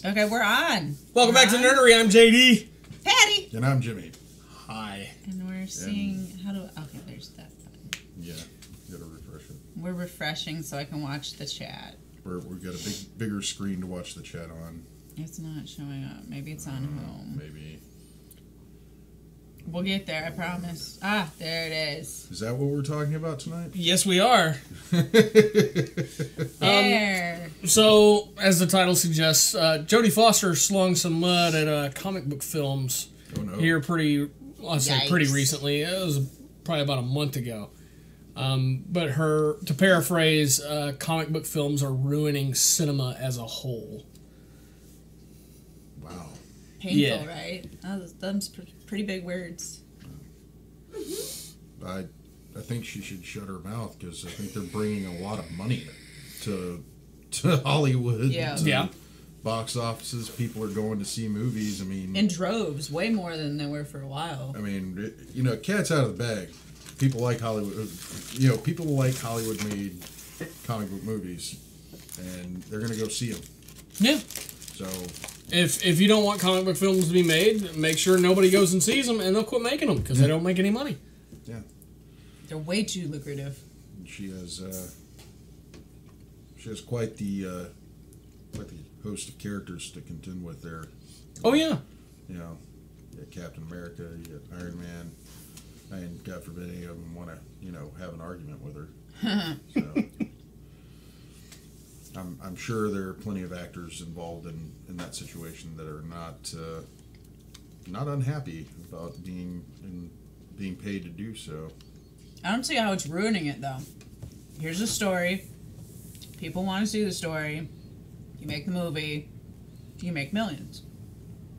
Okay, we're on. Welcome back to Nerdery. I'm JD. Patty. And I'm Jimmy. Hi. And we're seeing how do. Okay, there's that button. Yeah, you gotta refresh it. We're refreshing so I can watch the chat. We've got a bigger screen to watch the chat on. It's not showing up. Maybe it's on home. Maybe. We'll get there, I promise. Ah, there it is. Is that what we're talking about tonight? Yes, we are. There. So, as the title suggests, Jodie Foster slung some mud at comic book films here pretty recently. It was probably about a month ago. But to paraphrase, comic book films are ruining cinema as a whole. Wow. Painful, right? Those pretty big words. I think she should shut her mouth because I think they're bringing a lot of money to Hollywood. Yeah. Box offices. People are going to see movies. I mean, in droves, way more than they were for a while. I mean, cat's out of the bag. People like Hollywood. People like Hollywood-made comic book movies, and they're gonna go see them. Yeah. So. If you don't want comic book films to be made, make sure nobody goes and sees them, and they'll quit making them because they don't make any money. Yeah, they're way too lucrative. She has quite the host of characters to contend with there. Oh yeah. You got Captain America, you got Iron Man, and God forbid any of them want to have an argument with her. So. I'm sure there are plenty of actors involved in that situation that are not unhappy about being paid to do so. I don't see how it's ruining it though. Here's a story. People want to see the story. You make the movie. You make millions.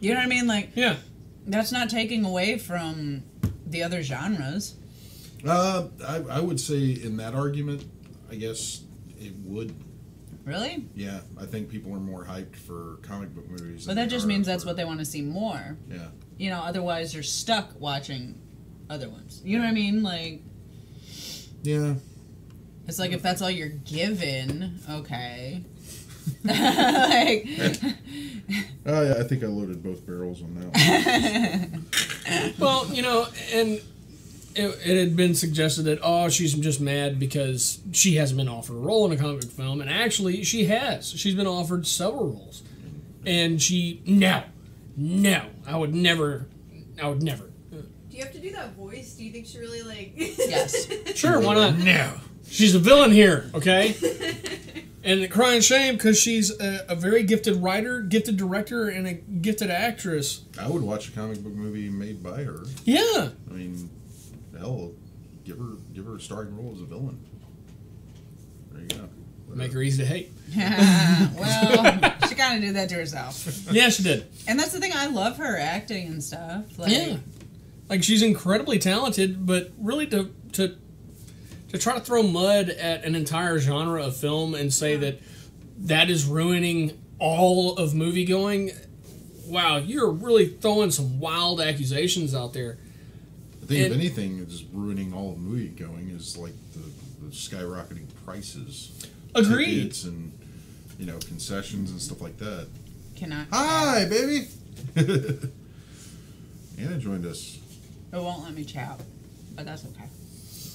You know what I mean? Like, yeah, that's not taking away from the other genres. I would say in that argument, I guess it would. Really? Yeah, I think people are more hyped for comic book movies. But that just means that's what they want to see more. Yeah. Otherwise you're stuck watching other ones. You know what I mean? Like. Yeah. It's like if that's all you're given, okay. Oh yeah, I think I loaded both barrels on that one. Well, and it had been suggested that, she's just mad because she hasn't been offered a role in a comic book film, and actually she has. She's been offered several roles. And no, I would never. Do you have to do that voice? Do you think she really, Yes. Sure, why not? No. She's a villain here, okay? And crying shame because she's a very gifted writer, gifted director, and a gifted actress. I would watch a comic book movie made by her. Yeah. I mean, hell, give her a starring role as a villain. There you go. Make her easy to hate. Well, she kind of did that to herself. Yeah, she did. And that's the thing. I love her acting and stuff. Yeah. Like, she's incredibly talented, but really to try to throw mud at an entire genre of film and say that is ruining all of movie-going, wow, you're really throwing some wild accusations out there. I think if anything is ruining all of movie-going is like the skyrocketing prices. Agreed. Tickets and, concessions and stuff like that. Hi, baby! Anna joined us. It won't let me chat, but that's okay.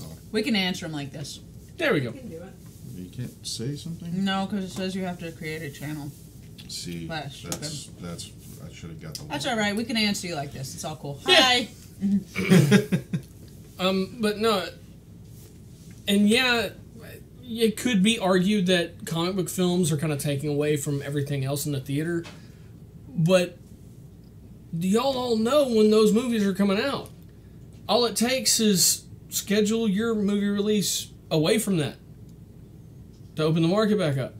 Oh. We can answer them like this. There we go. You can do it. You can't say something? No, because it says you have to create a channel. See, that's I should have got the. That's all right. We can answer you like this. It's all cool. Yeah. Hi. But no, and yeah, it could be argued that comic book films are kind of taking away from everything else in the theater. But do y'all all know when those movies are coming out? All it takes is schedule your movie release away from that to open the market back up.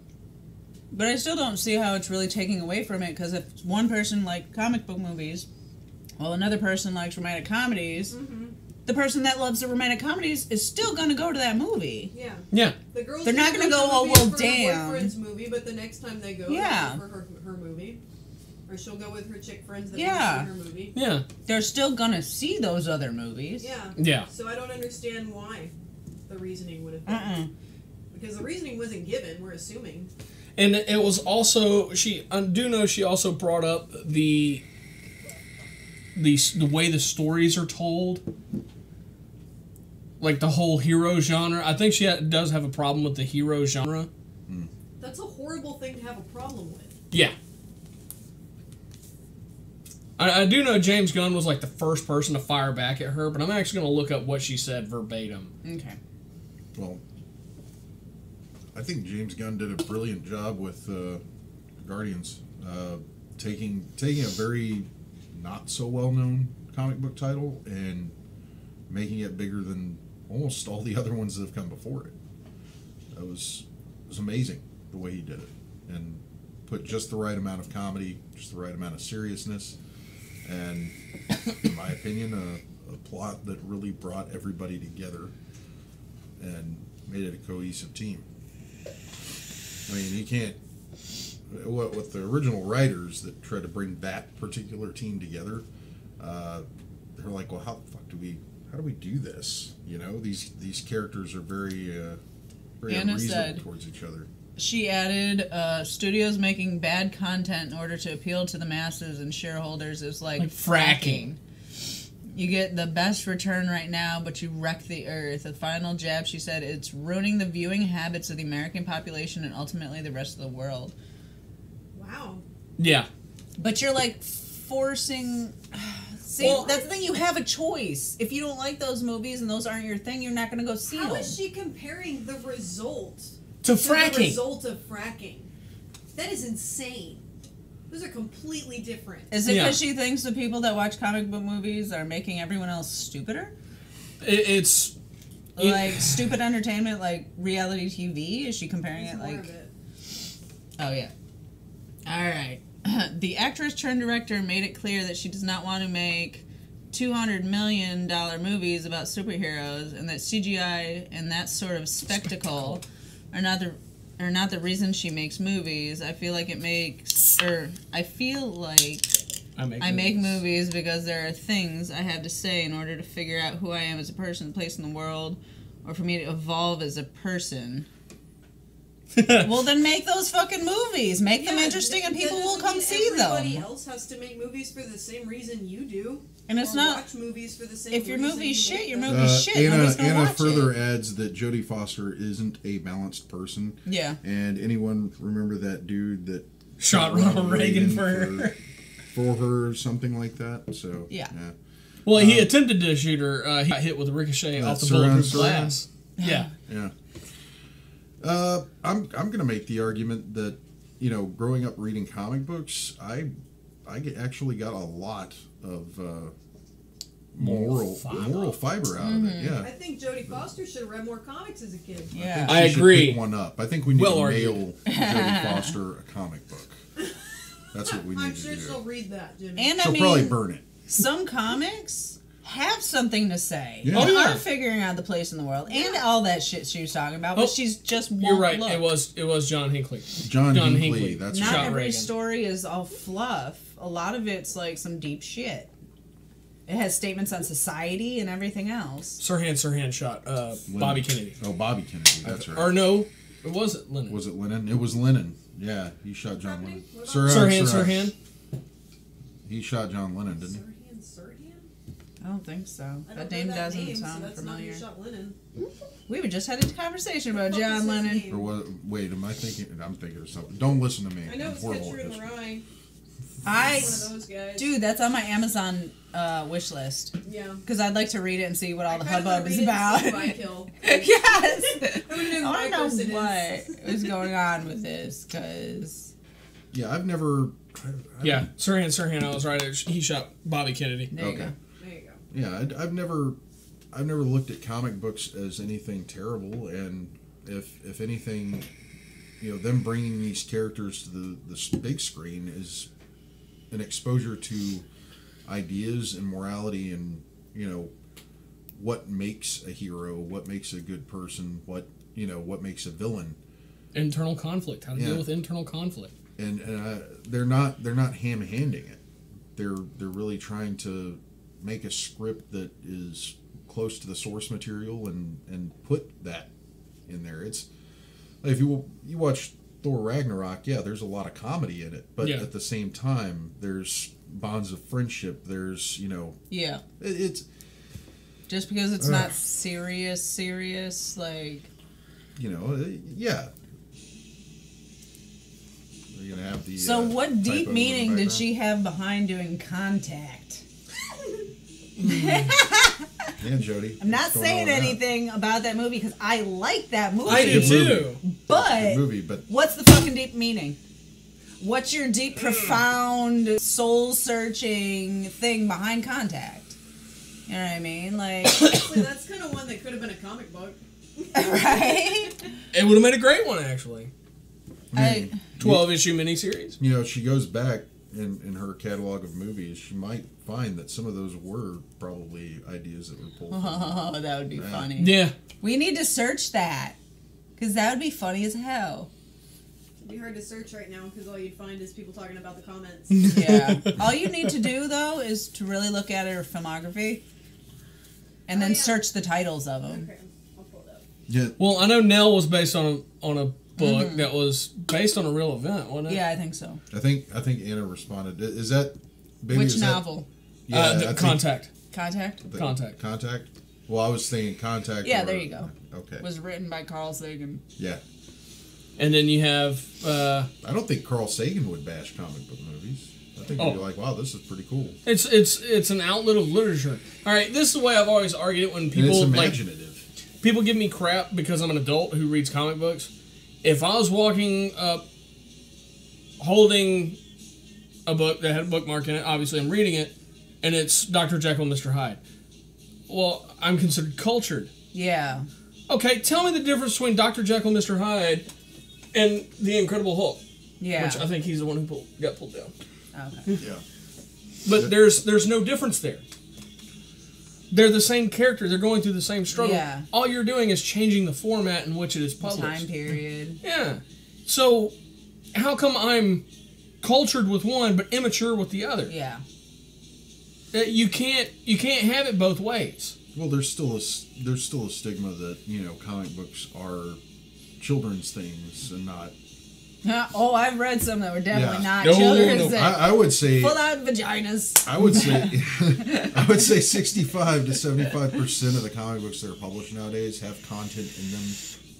But I still don't see how it's really taking away from it, because if one person liked comic book movies, while another person likes romantic comedies, the person that loves the romantic comedies is still going to go to that movie. Yeah. Yeah. The girls They're not going to go, oh, well, damn. Her boyfriend's movie, but the next time they go, yeah, for her movie. Or she'll go with her chick friends that yeah, her movie. Yeah. They're still going to see those other movies. Yeah. Yeah. So I don't understand why the reasoning would have been. Because the reasoning wasn't given, we're assuming. And it was also I do know she also brought up the way the stories are told, like the whole hero genre. I think she does have a problem with the hero genre. That's a horrible thing to have a problem with. Yeah. I do know James Gunn was like the first person to fire back at her, but I'm actually going to look up what she said verbatim. Okay. Well, I think James Gunn did a brilliant job with Guardians, taking a very not so well known comic book title and making it bigger than almost all the other ones that have come before it. It was amazing the way he did it, and put just the right amount of comedy, just the right amount of seriousness, and in my opinion, a plot that really brought everybody together and made it a cohesive team. I mean, you can't. With the original writers that tried to bring that particular team together, they're like, well, how the fuck do we do this? You know, these characters are very unreasonable towards each other. She added, studios making bad content in order to appeal to the masses and shareholders is like fracking. You get the best return right now, but you wreck the earth. The final jab, she said, it's ruining the viewing habits of the American population and ultimately the rest of the world. Wow. Yeah. But you're like forcing... See, well, that's the thing, you have a choice. If you don't like those movies and those aren't your thing, you're not going to go see them. How is she comparing the result to fracking? The result of fracking. That is insane. Those are completely different. Is it because she thinks the people that watch comic book movies are making everyone else stupider? It's... Like, stupid entertainment, like reality TV? Is she comparing it like... Oh, yeah. Alright. The actress turned director made it clear that she does not want to make $200 million movies about superheroes, and that CGI and that sort of spectacle are not the reason she makes movies. I feel like I make movies because there are things I have to say in order to figure out who I am as a person, place in the world, or for me to evolve as a person. Well, then make those fucking movies. Make them interesting and people will come see them. Everybody else has to make movies for the same reason you do. And it's not... watch movies for the same if your reason movie's shit, your them. movie's shit. Anna further adds that Jodie Foster isn't a balanced person. Yeah. And anyone remember that dude that shot Ronald Reagan for her or something like that? So yeah. Well, he attempted to shoot her. He got hit with a ricochet off the bulletproof glass. Yeah. Yeah. I'm gonna make the argument that, you know, growing up reading comic books, I actually got a lot of moral fiber out of it. Yeah. I think Jodie Foster should have read more comics as a kid. Yeah. I agree. Pick one up. I think we need to mail Jodie Foster a comic book. That's what we need I'm to sure do. she'll read that, Jimmy. And she'll probably burn it. Some comics have something to say. Yeah. They are figuring out the place in the world and all that shit she was talking about, but she's just won't You're right. look. It was John Hinckley. John Hinckley. That's not right. every story is all fluff. A lot of it's like some deep shit. It has statements on society and everything else. Sirhan shot Bobby Kennedy. Oh, Bobby Kennedy. That's right. Or no, it wasn't Lennon. Was it Lennon? It was Lennon. Yeah, he shot John Lennon. Sirhan. He shot John Lennon, didn't he? I don't think so. That name doesn't sound familiar. Shot Lennon. We just had a conversation about John Lennon. Or what? Wait, am I thinking? I'm thinking of something. Don't listen to me. I know it's Catcher in the Rye. One of those guys. Dude, that's on my Amazon wish list. Yeah. Because I'd like to read it and see what all the hubbub is about. Yes. I want to know what is going on with this, because... Yeah, I've never... Yeah, Sirhan, I was right. He shot Bobby Kennedy. There you go. Yeah, I've never looked at comic books as anything terrible, and if anything, you know, them bringing these characters to the big screen is an exposure to ideas and morality, and, you know, what makes a hero, what makes a good person, what makes a villain. Internal conflict. How to deal with internal conflict. And they're not ham-handing it. They're really trying to make a script that is close to the source material and put that in there. It's like if you watch Thor Ragnarok, yeah, there's a lot of comedy in it, but Yeah. at the same time, there's bonds of friendship. There's, Yeah. it's Just because it's not serious, like... yeah. You're gonna have the. So what deep typo in the meaning did background. she have behind doing Contact? Yeah, Jodie. I'm not what's going on saying with that? anything about that movie because I like that movie. I do Good too. movie. But Good movie, but what's the fucking deep meaning? What's your deep, profound, soul-searching thing behind Contact? You know what I mean? Like, Honestly, that's kind of one that could have been a comic book. right? It would have made a great one, actually. I 12-issue miniseries. She goes back in her catalog of movies. She might find that some of those were probably ideas that were pulled. From Oh, that would be funny. Yeah. We need to search that. Because that would be funny as hell. It'd be hard to search right now because all you'd find is people talking about the comments. Yeah. All you need to do, though, is to really look at her filmography. And then yeah. search the titles of them. Okay, I'll pull it up. Yeah, Well, I know Nell was based on a book that was based on a real event, wasn't it? Yeah, I think so. I think Anna responded. Is that baby? Which is that- novel? yeah, I The think- Contact. Contact? Contact. Contact. Well, I was thinking Contact. Yeah, or- there you go. Okay. Was written by Carl Sagan. Yeah, And then you have I don't think Carl Sagan would bash comic book movies. I think he'd be like, "Wow, this is pretty cool." it's an outlet of literature. All right, this is the way I've always argued it when And people it's like imaginative. people give me crap because I'm an adult who reads comic books. If I was walking up holding a book that had a bookmark in it, obviously I'm reading it, and it's Dr. Jekyll and Mr. Hyde. Well, I'm considered cultured. Yeah. Okay, tell me the difference between Dr. Jekyll and Mr. Hyde and the Incredible Hulk. Yeah. Which I think he's the one who got pulled down. Okay. Yeah. But there's no difference there. They're the same character. They're going through the same struggle. Yeah. All you're doing is changing the format in which it is published. Time period. Yeah. So, how come I'm cultured with one but immature with the other? Yeah. You can't have it both ways. Well, there's still a stigma that comic books are children's things and not. Oh, I've read some that were definitely not No, children's no. things. I would say. Full out vaginas. I would say. I would say 65 to 75% of the comic books that are published nowadays have content in them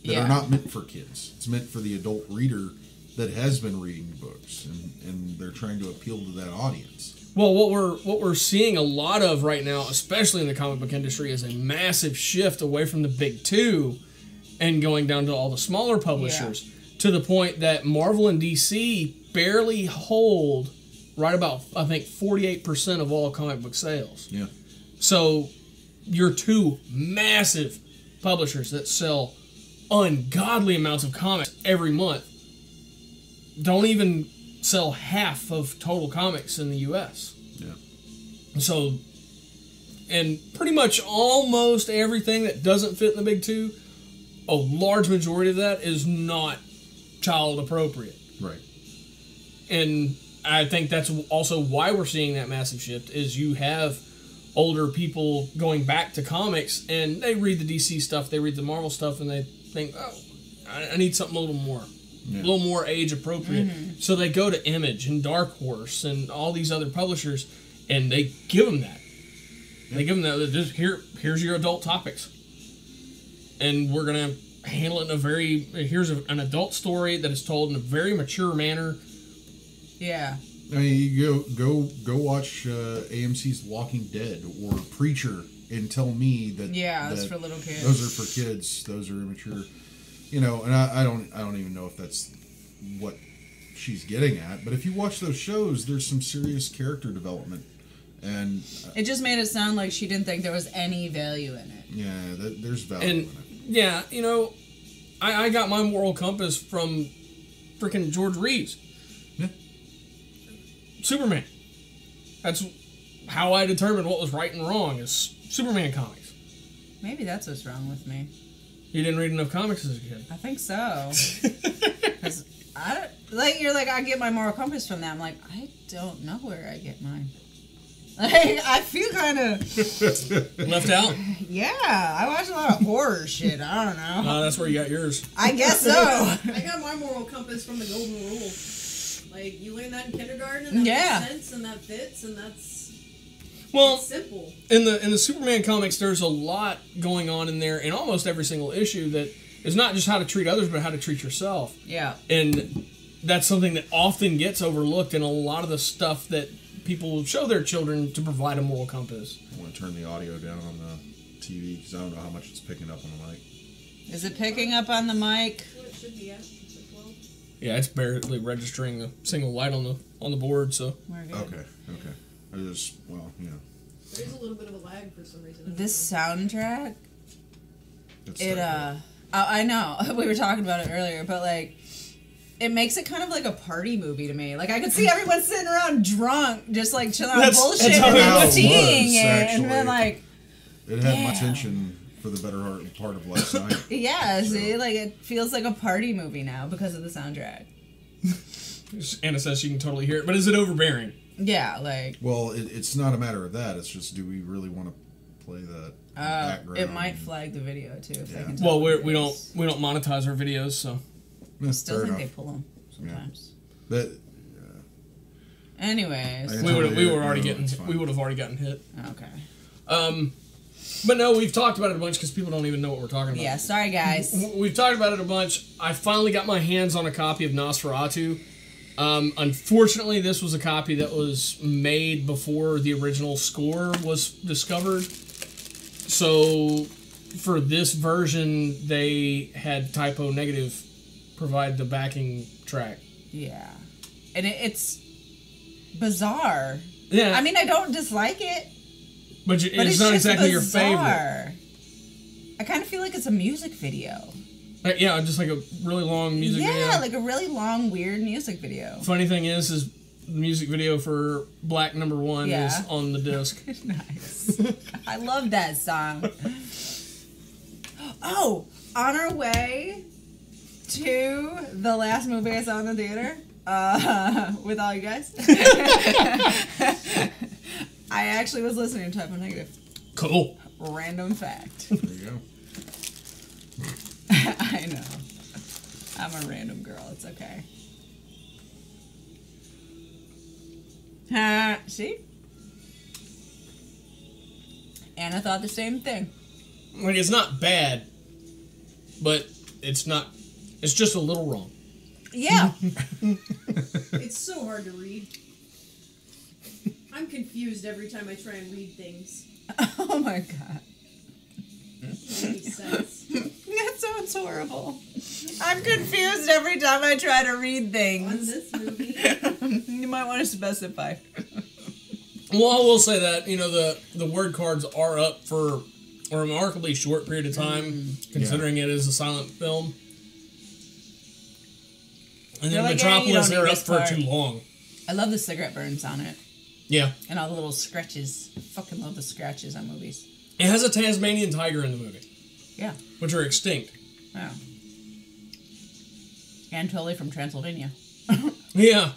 that Yeah. are not meant for kids. It's meant for the adult reader that has been reading books, and they're trying to appeal to that audience. Well, what we're seeing a lot of right now, especially in the comic book industry, is a massive shift away from the big two and going down to all the smaller publishers, to the point that Marvel and DC barely hold right about, I think, 48% of all comic book sales. Yeah. So your two massive publishers that sell ungodly amounts of comics every month don't even sell half of total comics in the U.S. Yeah. So, and pretty much almost everything that doesn't fit in the big two, a large majority of that is not child appropriate. Right. And I think that's also why we're seeing that massive shift is you have older people going back to comics and they read the DC stuff, they read the Marvel stuff, and they think, oh, I need something a little more. Yeah. A little more age appropriate. So they go to Image and Dark Horse and all these other publishers, and they give them that. They give them that. Just here's your adult topics, and we're gonna handle it in a very an adult story that is told in a very mature manner. Yeah. I mean, you go watch AMC's Walking Dead or Preacher and tell me that that's for little kids. Those are for kids. Those are immature. And I don't even know if that's what she's getting at. But if you watch those shows, there's some serious character development, and It just made it sound like she didn't think there was any value in it. there's value And in it. yeah, I got my moral compass from freaking George Reeves. Yeah. Superman. That's how I determined what was right and wrong is Superman comics. Maybe that's what's wrong with me. You didn't read enough comics as a kid. I think so. Because you're like, I get my moral compass from that. I'm like, I don't know where I get mine. Like, I feel kind of... Left out? Yeah, I watch a lot of horror shit. I don't know. That's where you got yours. I guess so. I got my moral compass from the golden rule. Like, you learn that in kindergarten, and that makes sense, and that fits, and that's... Well, it's simple. In the Superman comics, there's a lot going on in there in almost every single issue that is not just how to treat others, but how to treat yourself. Yeah. And that's something that often gets overlooked in a lot of the stuff that people show their children to provide a moral compass. I want to turn the audio down on the TV because I don't know how much it's picking up on the mic. Is it picking up on the mic? That's what it should be at. It's like 12. Yeah, it's barely registering a single light on the board, so. We're good. Okay. I just, well, you know. There's a little bit of a lag for some reason. This soundtrack, It's I know, we were talking about it earlier, but like, it makes it kind of like a party movie to me. Like, I could see everyone sitting around drunk, just like chilling on bullshit that's how and it like was, seeing it, and actually. then like, It had my Damn. attention for the better part of last night. yeah, see, like it feels like a party movie now because of the soundtrack. Anna says she can totally hear it, but is it overbearing? Yeah, like, Well, it's not a matter of that. It's just, do we really want to play that in the background? it might flag the video too if they Yeah. can tell. Well, the we don't videos. monetize our videos, so. Eh, Still fair think enough. they pull them sometimes. But, Anyways, I We would totally have already agree. It's fine. gotten hit. okay. But no, we've talked about it a bunch because people don't even know what we're talking about. Yeah, sorry guys. We've talked about it a bunch. I finally got my hands on a copy of Nosferatu. Unfortunately, this was a copy that was made before the original score was discovered. So, for this version, they had Typo Negative provide the backing track. Yeah, and it's bizarre. Yeah, I mean, I don't dislike it, but but it's it's not just exactly bizarre. your favorite. I kind of feel like it's a music video. Yeah, just like a really long music video. Yeah, like a really long, weird music video. Funny thing is the music video for Black Number 1 Yeah. is on the disc. Nice. I love that song. Oh, on our way to the last movie I saw in the theater, with all you guys, I actually was listening to Typo Negative. Cool. Random fact. There you go. I know. I'm a random girl. It's okay. See? Anna thought the same thing. Like, it's not bad, but it's just a little wrong. Yeah. It's so hard to read. I'm confused every time I try and read things. Oh my god. Doesn't make sense. That sounds horrible. I'm confused every time I try to read On things. this movie, You might want to specify. Well, I will say that, the word cards are up for a remarkably short period of time, considering it is a silent film. And They're then like, "Yeah, you Metropolis, don't they're need up this for part." too long. I love the cigarette burns on it. Yeah. And all the little scratches. I fucking love the scratches on movies. It has a Tasmanian tiger in the movie, Yeah. which are extinct. Yeah. And totally from Transylvania. Yeah.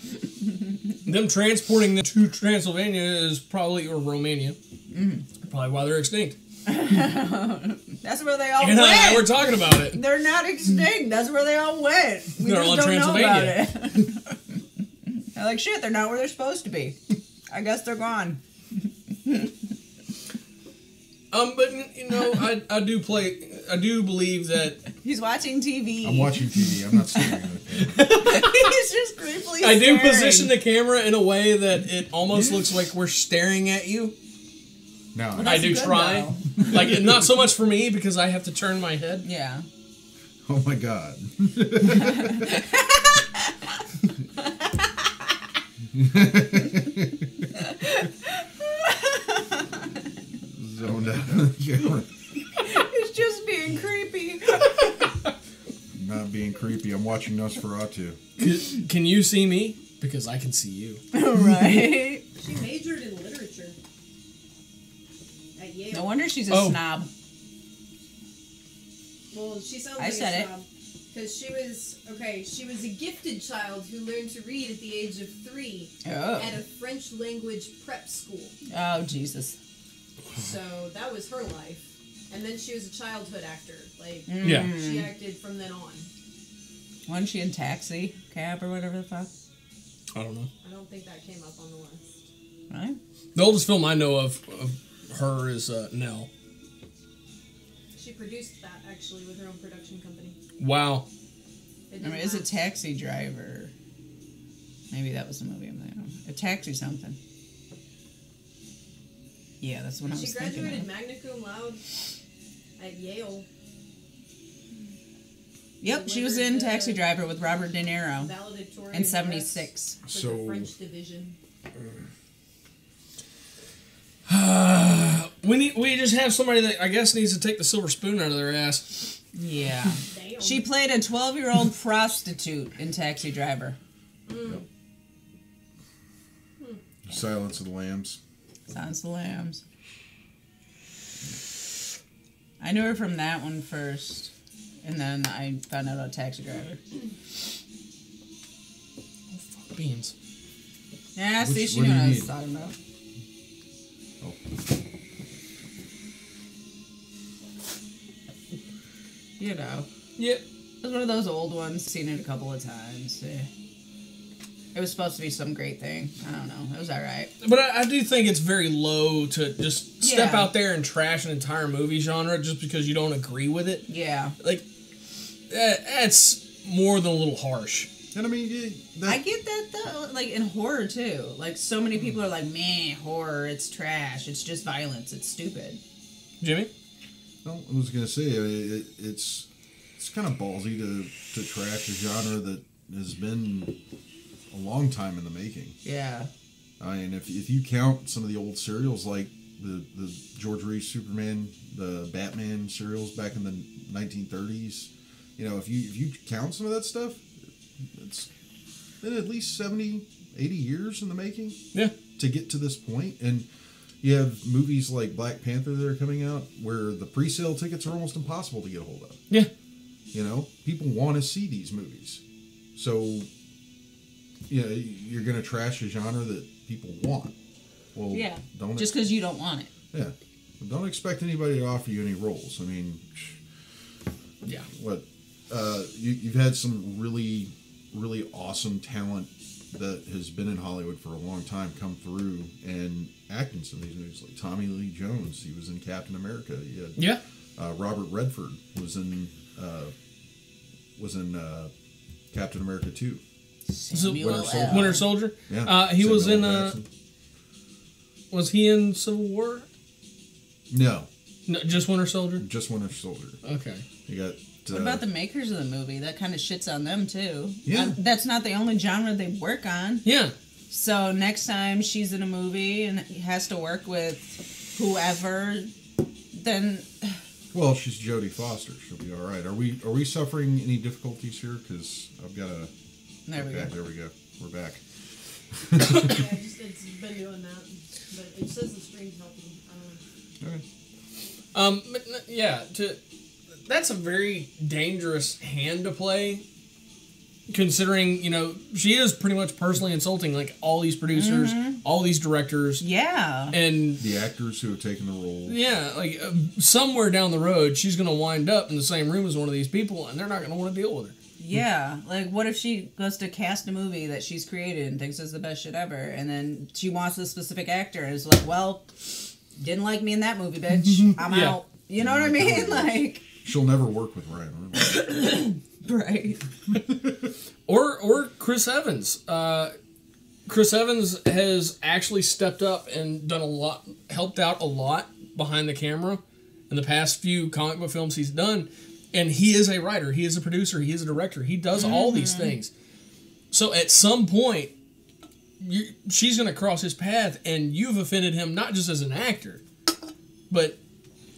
Them transporting them to Transylvania is probably, or Romania, probably why they're extinct. That's where they all And went. we're talking about it. They're not extinct. That's where they all went. We They're just all in don't Transylvania. know about it. They're like, shit, they're not where they're supposed to be. I guess they're gone. But I do believe that He's watching TV. I'm watching TV. I'm not staring at the camera. He's just creepily I do staring. position the camera in a way that it almost looks like we're staring at you. No, Well, I That's do good, try. Like, not so much for me because I have to turn my head. Yeah. oh my god. Zoned out of the camera. He's just being creepy. I'm not being creepy. I'm watching Nosferatu. Can you see me? Because I can see you. Right? she majored in literature at Yale. No wonder she's a Oh. snob. Well, she sounds I like said a it. snob. Because she was a gifted child who learned to read at the age of 3 at a French language prep school. Oh, Jesus. So that was her life. And then she was a childhood actor. Like, she acted from then on. Wasn't she in Taxi Cab or whatever the fuck? I don't know. I don't think that came up on the list. Right? The oldest film I know of her is Nell. She produced that, actually, with her own production company. Wow. I mean, is it Taxi Driver? Maybe that was the movie I'm thinking of. A Taxi something. Yeah, that's what I was thinking. She graduated magna cum laude at Yale. Yep, she was in Taxi Driver with Robert De Niro in 76. For the French division. We just have somebody that I guess needs to take the silver spoon out of their ass. Yeah. Damn. She played a 12-year-old prostitute in Taxi Driver. Yep. Silence of the Lambs. Silence of the Lambs. I knew her from that one first, and then I found out about Taxi Driver. Oh, fuck beans. Yeah, see, she what knew do what I you was need? talking about. Oh. You know. Yep. It was one of those old ones, seen it a couple of times. Yeah. It was supposed to be some great thing. I don't know. It was alright. But I do think it's very low to just step Yeah. out there and trash an entire movie genre just because you don't agree with it. Yeah. Like, that's more than a little harsh. And I mean, I get that though, like in horror too. Like so many people are like, "Man, horror, it's trash. It's just violence. It's stupid." Jimmy? well, I was gonna say it's kind of ballsy to trash a genre that has been a long time in the making. Yeah. I mean, if you count some of the old serials like the George Reeves Superman, the Batman serials back in the 1930s, you know, if you count some of that stuff, it's been at least 70, 80 years in the making. Yeah. To get to this point. And you have movies like Black Panther that are coming out where the pre-sale tickets are almost impossible to get a hold of. Yeah. You know, people want to see these movies. So, you know, you're going to trash a genre that people want. Well, Yeah. don't Just because you don't want it. yeah. Don't expect anybody to offer you any roles. I mean, Yeah. what you've had some really, really awesome talent that has been in Hollywood for a long time come through and act in some of these movies, like Tommy Lee Jones. He was in Captain America. You had, Yeah. Robert Redford was in Captain America 2. Samuel Winter Soldier. L. Winter Soldier? Yeah, He was Samuel in, L. Jackson. was he in Civil War? No, Just Winter Soldier? just Winter Soldier. Okay. You got. What about the makers of the movie? That kind of shits on them too. Yeah. That's not the only genre they work on. Yeah. So next time she's in a movie and has to work with whoever, then Well, she's Jodie Foster. She'll be all right. Are we suffering any difficulties here? Because I've got a. there we go. There we go. We're back. Yeah, it's been doing that. But it says the stream's helping. Okay. But yeah, that's a very dangerous hand to play, considering, you know, she is pretty much personally insulting, like, all these producers, all these directors. Yeah. And The actors who have taken the role. yeah, like, somewhere down the road, she's going to wind up in the same room as one of these people, and they're not going to want to deal with her. Yeah, like what if she goes to cast a movie that she's created and thinks is the best shit ever, and then she wants a specific actor and is like, well, didn't like me in that movie, bitch. I'm Yeah. out. You know what I mean? Like, She'll never work with Ryan Reynolds. right. Or Chris Evans. Chris Evans has actually stepped up and done a lot, helped out a lot behind the camera in the past few comic book films he's done. And he is a writer, he is a producer, he is a director. He does all these things. So at some point, she's going to cross his path, and you've offended him not just as an actor, but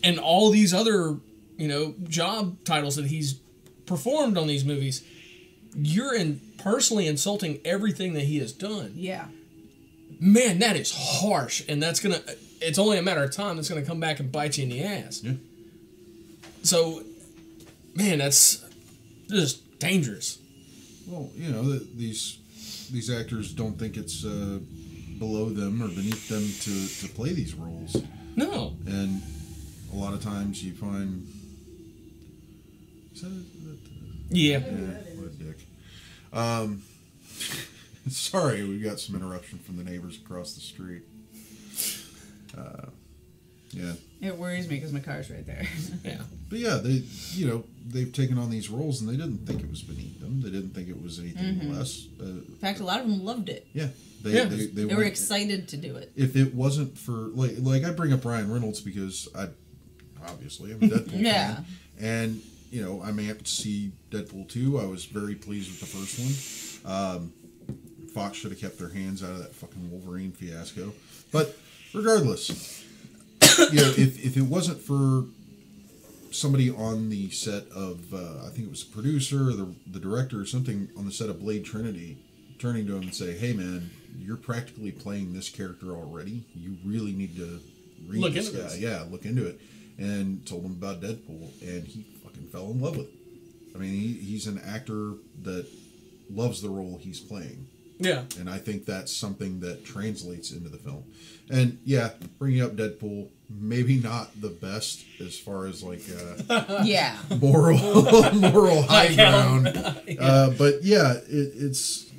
in all these other, you know, job titles that he's performed on these movies. You're personally insulting everything that he has done. Yeah. Man, that is harsh, and it's only a matter of time that's going to come back and bite you in the ass. Yeah. So, man, that's just dangerous. Well, you know, these actors don't think it's below them or beneath them to play these roles. No. And a lot of times you find... Yeah. What a dick. Sorry, we got some interruption from the neighbors across the street. Yeah. It worries me because my car's right there. Yeah. But yeah, they've taken on these roles and they didn't think it was beneath them. They didn't think it was anything less. In fact, a lot of them loved it. Yeah. They were excited to do it. If it wasn't for, like I bring up Ryan Reynolds because I'm a Deadpool fan. And, you know, I'm amped to see Deadpool 2. I was very pleased with the first one. Fox should have kept their hands out of that fucking Wolverine fiasco. But regardless... You know, if it wasn't for somebody on the set of, I think it was the producer or the director or something on the set of Blade Trinity, turning to him and say, hey man, you're practically playing this character already. You really need to read this guy. Yeah, look into it. And told him about Deadpool, and he fucking fell in love with it. I mean, he's an actor that loves the role he's playing. Yeah. And I think that's something that translates into the film. And yeah, bringing up Deadpool, maybe not the best as far as like moral high ground. But yeah, it's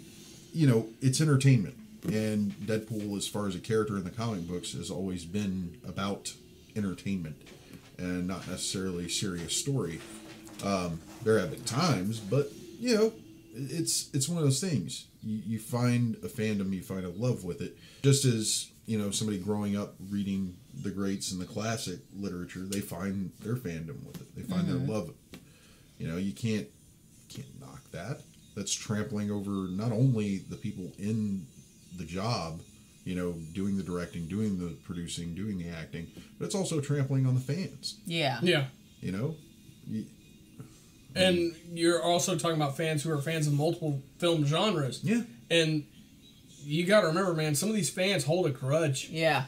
it's entertainment. And Deadpool, as far as a character in the comic books, has always been about entertainment and not necessarily a serious story. There have been times, but you know, it's one of those things. You find a fandom, you find a love with it. Just as, you know, somebody growing up reading the greats and the classic literature, they find their fandom with it. They find their love. You know, you can't knock that. That's trampling over not only the people in the job, you know, doing the directing, doing the producing, doing the acting, but it's also trampling on the fans. Yeah. Yeah. You know? And you're also talking about fans who are fans of multiple film genres. Yeah. And you got to remember, man, some of these fans hold a grudge. Yeah.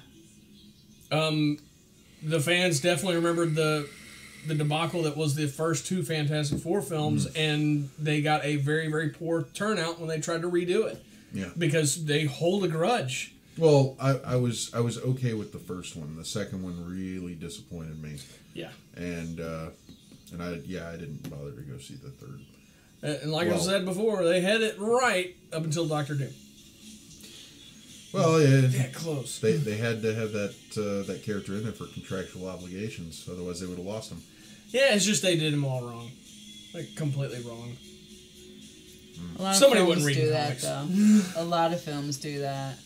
The fans definitely remembered the debacle that was the first two Fantastic Four films, and they got a very, very poor turnout when they tried to redo it. Yeah. Because they hold a grudge. Well, I was okay with the first one. The second one really disappointed me. Yeah. And I didn't bother to go see the third. And like I said before, they had it right up until Doctor Doom. Well, yeah, that close. They had to have that character in there for contractual obligations, otherwise they would have lost him. Yeah, it's just they did them all wrong, like completely wrong. A lot Somebody of wouldn't films read do comics. that, though. A lot of films do that.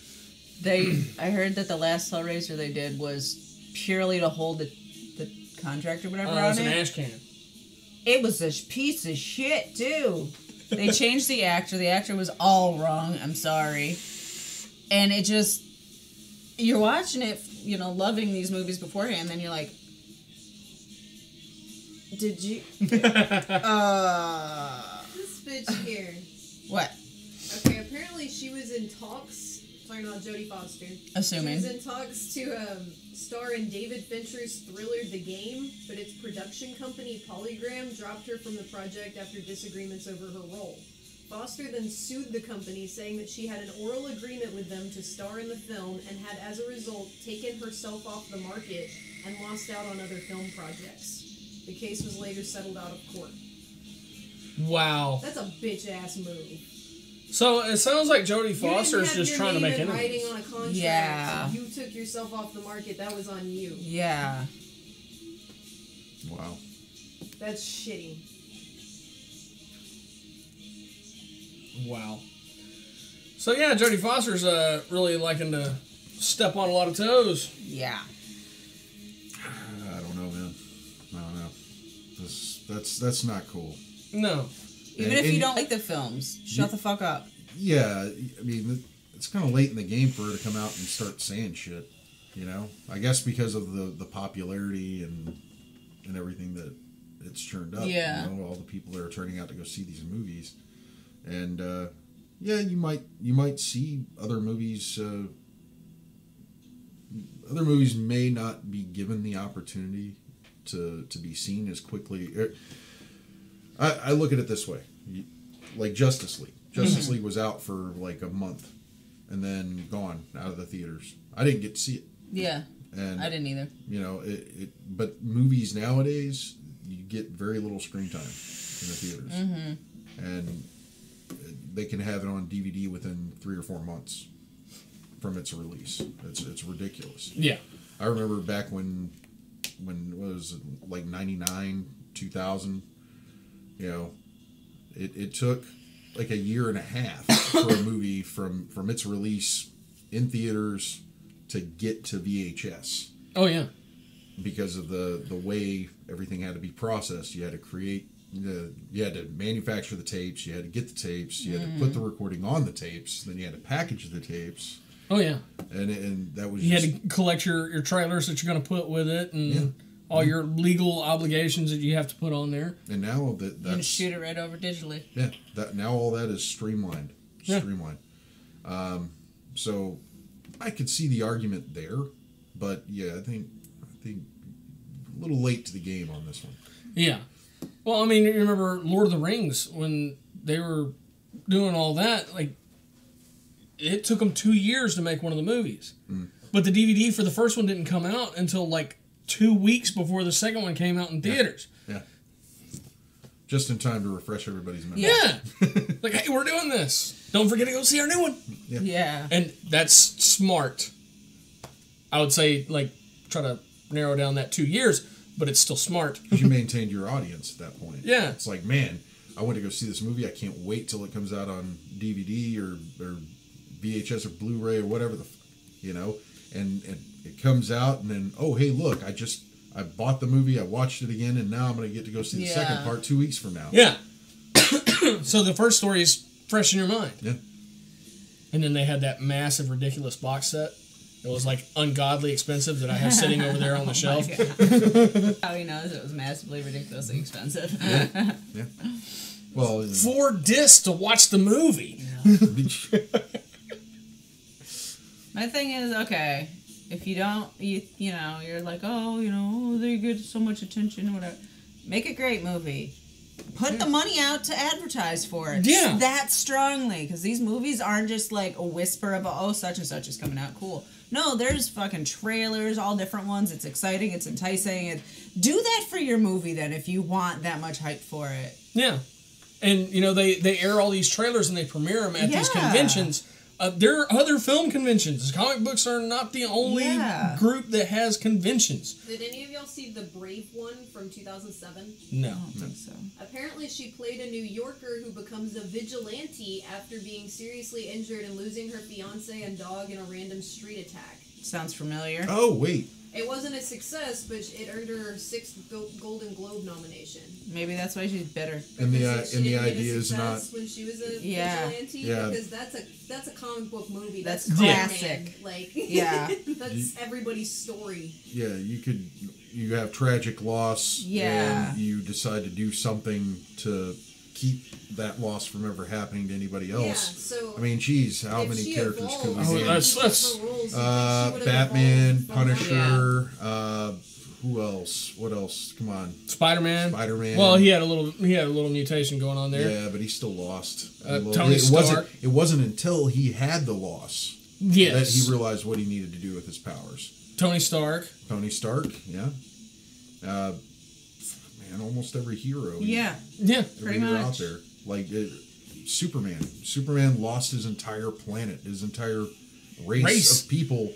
I heard that the last Hellraiser they did was purely to hold the contract or whatever It on was an it. ash can. It was a piece of shit, too. They changed the actor. The actor was all wrong. I'm sorry. And it just... You're watching it, you know, loving these movies beforehand, and then you're like... Did you... This bitch here. What? Okay, apparently she was in talks... Talking about Jodie Foster. Assuming. She was in talks to star in David Fincher's thriller The Game, but its production company Polygram dropped her from the project after disagreements over her role. Foster then sued the company, saying that she had an oral agreement with them to star in the film and had, as a result, taken herself off the market and lost out on other film projects. The case was later settled out of court. Wow. That's a bitch-ass move. So it sounds like Jodie Foster is just trying to make enemies. enemies. Writing on a contract. Yeah. You took yourself off the market. That was on you. Yeah. Wow. That's shitty. Wow. So yeah, Jodie Foster's really liking to step on a lot of toes. Yeah. I don't know, man. I don't know. That's not cool. No. Even if you don't like the films, shut the fuck up. Yeah, I mean, it's kind of late in the game for her to come out and start saying shit, you know? I guess because of the popularity and everything that it's churned up. Yeah. You know, all the people that are turning out to go see these movies. And, yeah, you might see other movies... other movies may not be given the opportunity to be seen as quickly... I look at it this way. like Justice League. Justice League was out for like a month, and then gone out of the theaters. I didn't get to see it. Yeah, and I didn't either. You know, but movies nowadays, you get very little screen time in the theaters, and they can have it on DVD within 3 or 4 months from its release. It's ridiculous. Yeah, I remember back when it was like 99, 2000. You know, it took like a year and a half for a movie from its release in theaters to get to VHS. Oh yeah, because of the way everything had to be processed. You had to create you had to manufacture the tapes, you had to get the tapes, you had to put the recording on the tapes, then you had to package the tapes. Oh yeah, and that was you had to collect your trailers that you're going to put with it, and all your legal obligations that you have to put on there. And now that's You can shoot it right over digitally. Yeah, now all that is streamlined. So I could see the argument there, but yeah, I think a little late to the game on this one. Yeah. Well, I mean, you remember Lord of the Rings when they were doing all that? Like, it took them 2 years to make one of the movies, but the DVD for the first one didn't come out until like 2 weeks before the second one came out in theaters. Yeah. Just in time to refresh everybody's memory. Yeah. Like, hey, we're doing this. Don't forget to go see our new one. Yeah. And that's smart. I would say, like, try to narrow down that 2 years, but it's still smart. Because you maintained your audience at that point. Yeah. It's like, man, I went to go see this movie. I can't wait till it comes out on DVD or VHS or Blu-ray or whatever you know, and it comes out, and then, oh, hey, look, I bought the movie, I watched it again, and now I'm going to get to go see the second part 2 weeks from now. Yeah. So the first story is fresh in your mind. Yeah. And then they had that massive, ridiculous box set. It was like ungodly expensive that I have sitting over there on the shelf. How he knows it was massively, ridiculously expensive. Yeah. Well, 4 discs to watch the movie. My thing is, okay, if you don't, you know, you're like, oh, you know, they get so much attention, whatever. Make a great movie. Put the money out to advertise for it. Yeah. That strongly. Because these movies aren't just like a whisper of, oh, such and such is coming out. Cool. No, there's fucking trailers, all different ones. It's exciting. It's enticing. Do that for your movie then if you want that much hype for it. Yeah. And, you know, they air all these trailers and they premiere them at these conventions. There are other film conventions. Comic books are not the only group that has conventions. Did any of y'all see the Brave one from 2007? No. I don't think so. Apparently she played a New Yorker who becomes a vigilante after being seriously injured and losing her fiancé and dog in a random street attack. Sounds familiar. Oh, wait. It wasn't a success, but it earned her her 6th Golden Globe nomination. Maybe that's why she's bitter. And the She idea is not when she was a vigilante. Yeah. Because that's a comic book movie. That's classic. classic. Like that's everybody's story. Yeah, you have tragic loss. Yeah. And you decide to do something to keep that loss from ever happening to anybody else. Yeah, so I mean, geez, how many characters could we name? that's Batman, Punisher, who else? What else? Come on. Spider-Man. Well, he had a little mutation going on there. Yeah, but he still lost. Tony Stark. It wasn't until he had the loss that he realized what he needed to do with his powers. Tony Stark, yeah. Man, almost every hero. Yeah. Every hero out there. Like Superman. Superman lost his entire planet, his entire race of people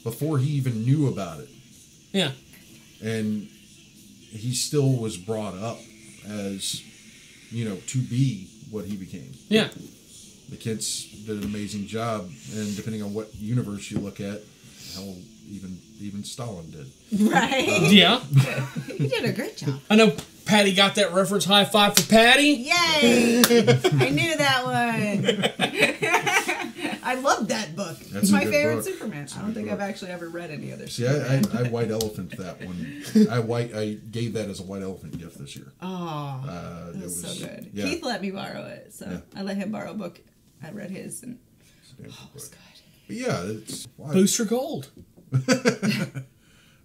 before he even knew about it. Yeah. And he still was brought up as, you know, to be what he became. Yeah. The kids did an amazing job, and depending on what universe you look at, hell, even Stalin did. Right. Yeah. You did a great job. I know Patty got that reference. High five for Patty. Yay! I knew that one. I love that book. That's It's a my good favorite book. Superman. I don't think I've actually ever read any other See, Superman. I white elephant that one. I gave that as a white elephant gift this year. Oh, It was so good. Yeah. Keith let me borrow it, so I let him borrow a book. I read his, and It's a damn good it was book. good. But yeah, it's Booster Gold.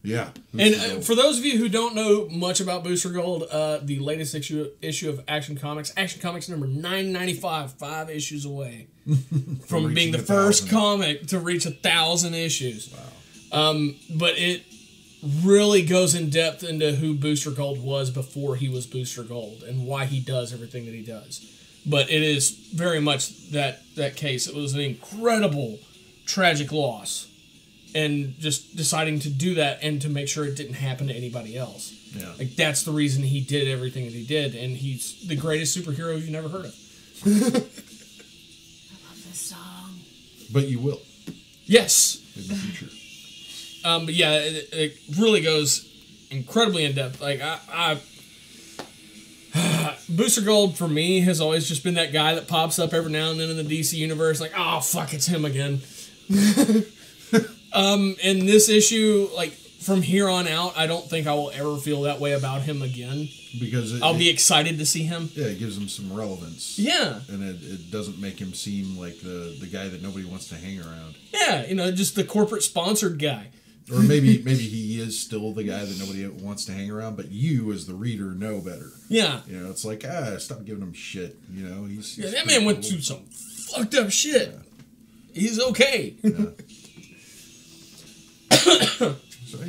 Yeah. And for those of you who don't know much about Booster Gold, the latest issue of Action Comics number 995, 5 issues away from being the first comic to reach 1,000 issues. Wow. But it really goes in depth into who Booster Gold was before he was Booster Gold and why he does everything that he does. But it is very much that case. It was an incredible, tragic loss. And just deciding to do that and to make sure it didn't happen to anybody else. Yeah. Like, that's the reason he did everything that he did. And he's the greatest superhero you've never heard of. I love this song. But you will. Yes. In the future. But yeah, it really goes incredibly in depth. Like, I Booster Gold for me has always just been that guy that pops up every now and then in the DC universe. Like, oh fuck, it's him again. In this issue, like, from here on out, I don't think I will ever feel that way about him again. Because I'll be excited to see him. Yeah, it gives him some relevance. Yeah. And it doesn't make him seem like the guy that nobody wants to hang around. Yeah, just the corporate sponsored guy. Or maybe he is still the guy that nobody wants to hang around, but you as the reader know better. Yeah. It's like, stop giving him shit. He's that man went through some fucked up shit. Yeah. He's okay. Yeah. So,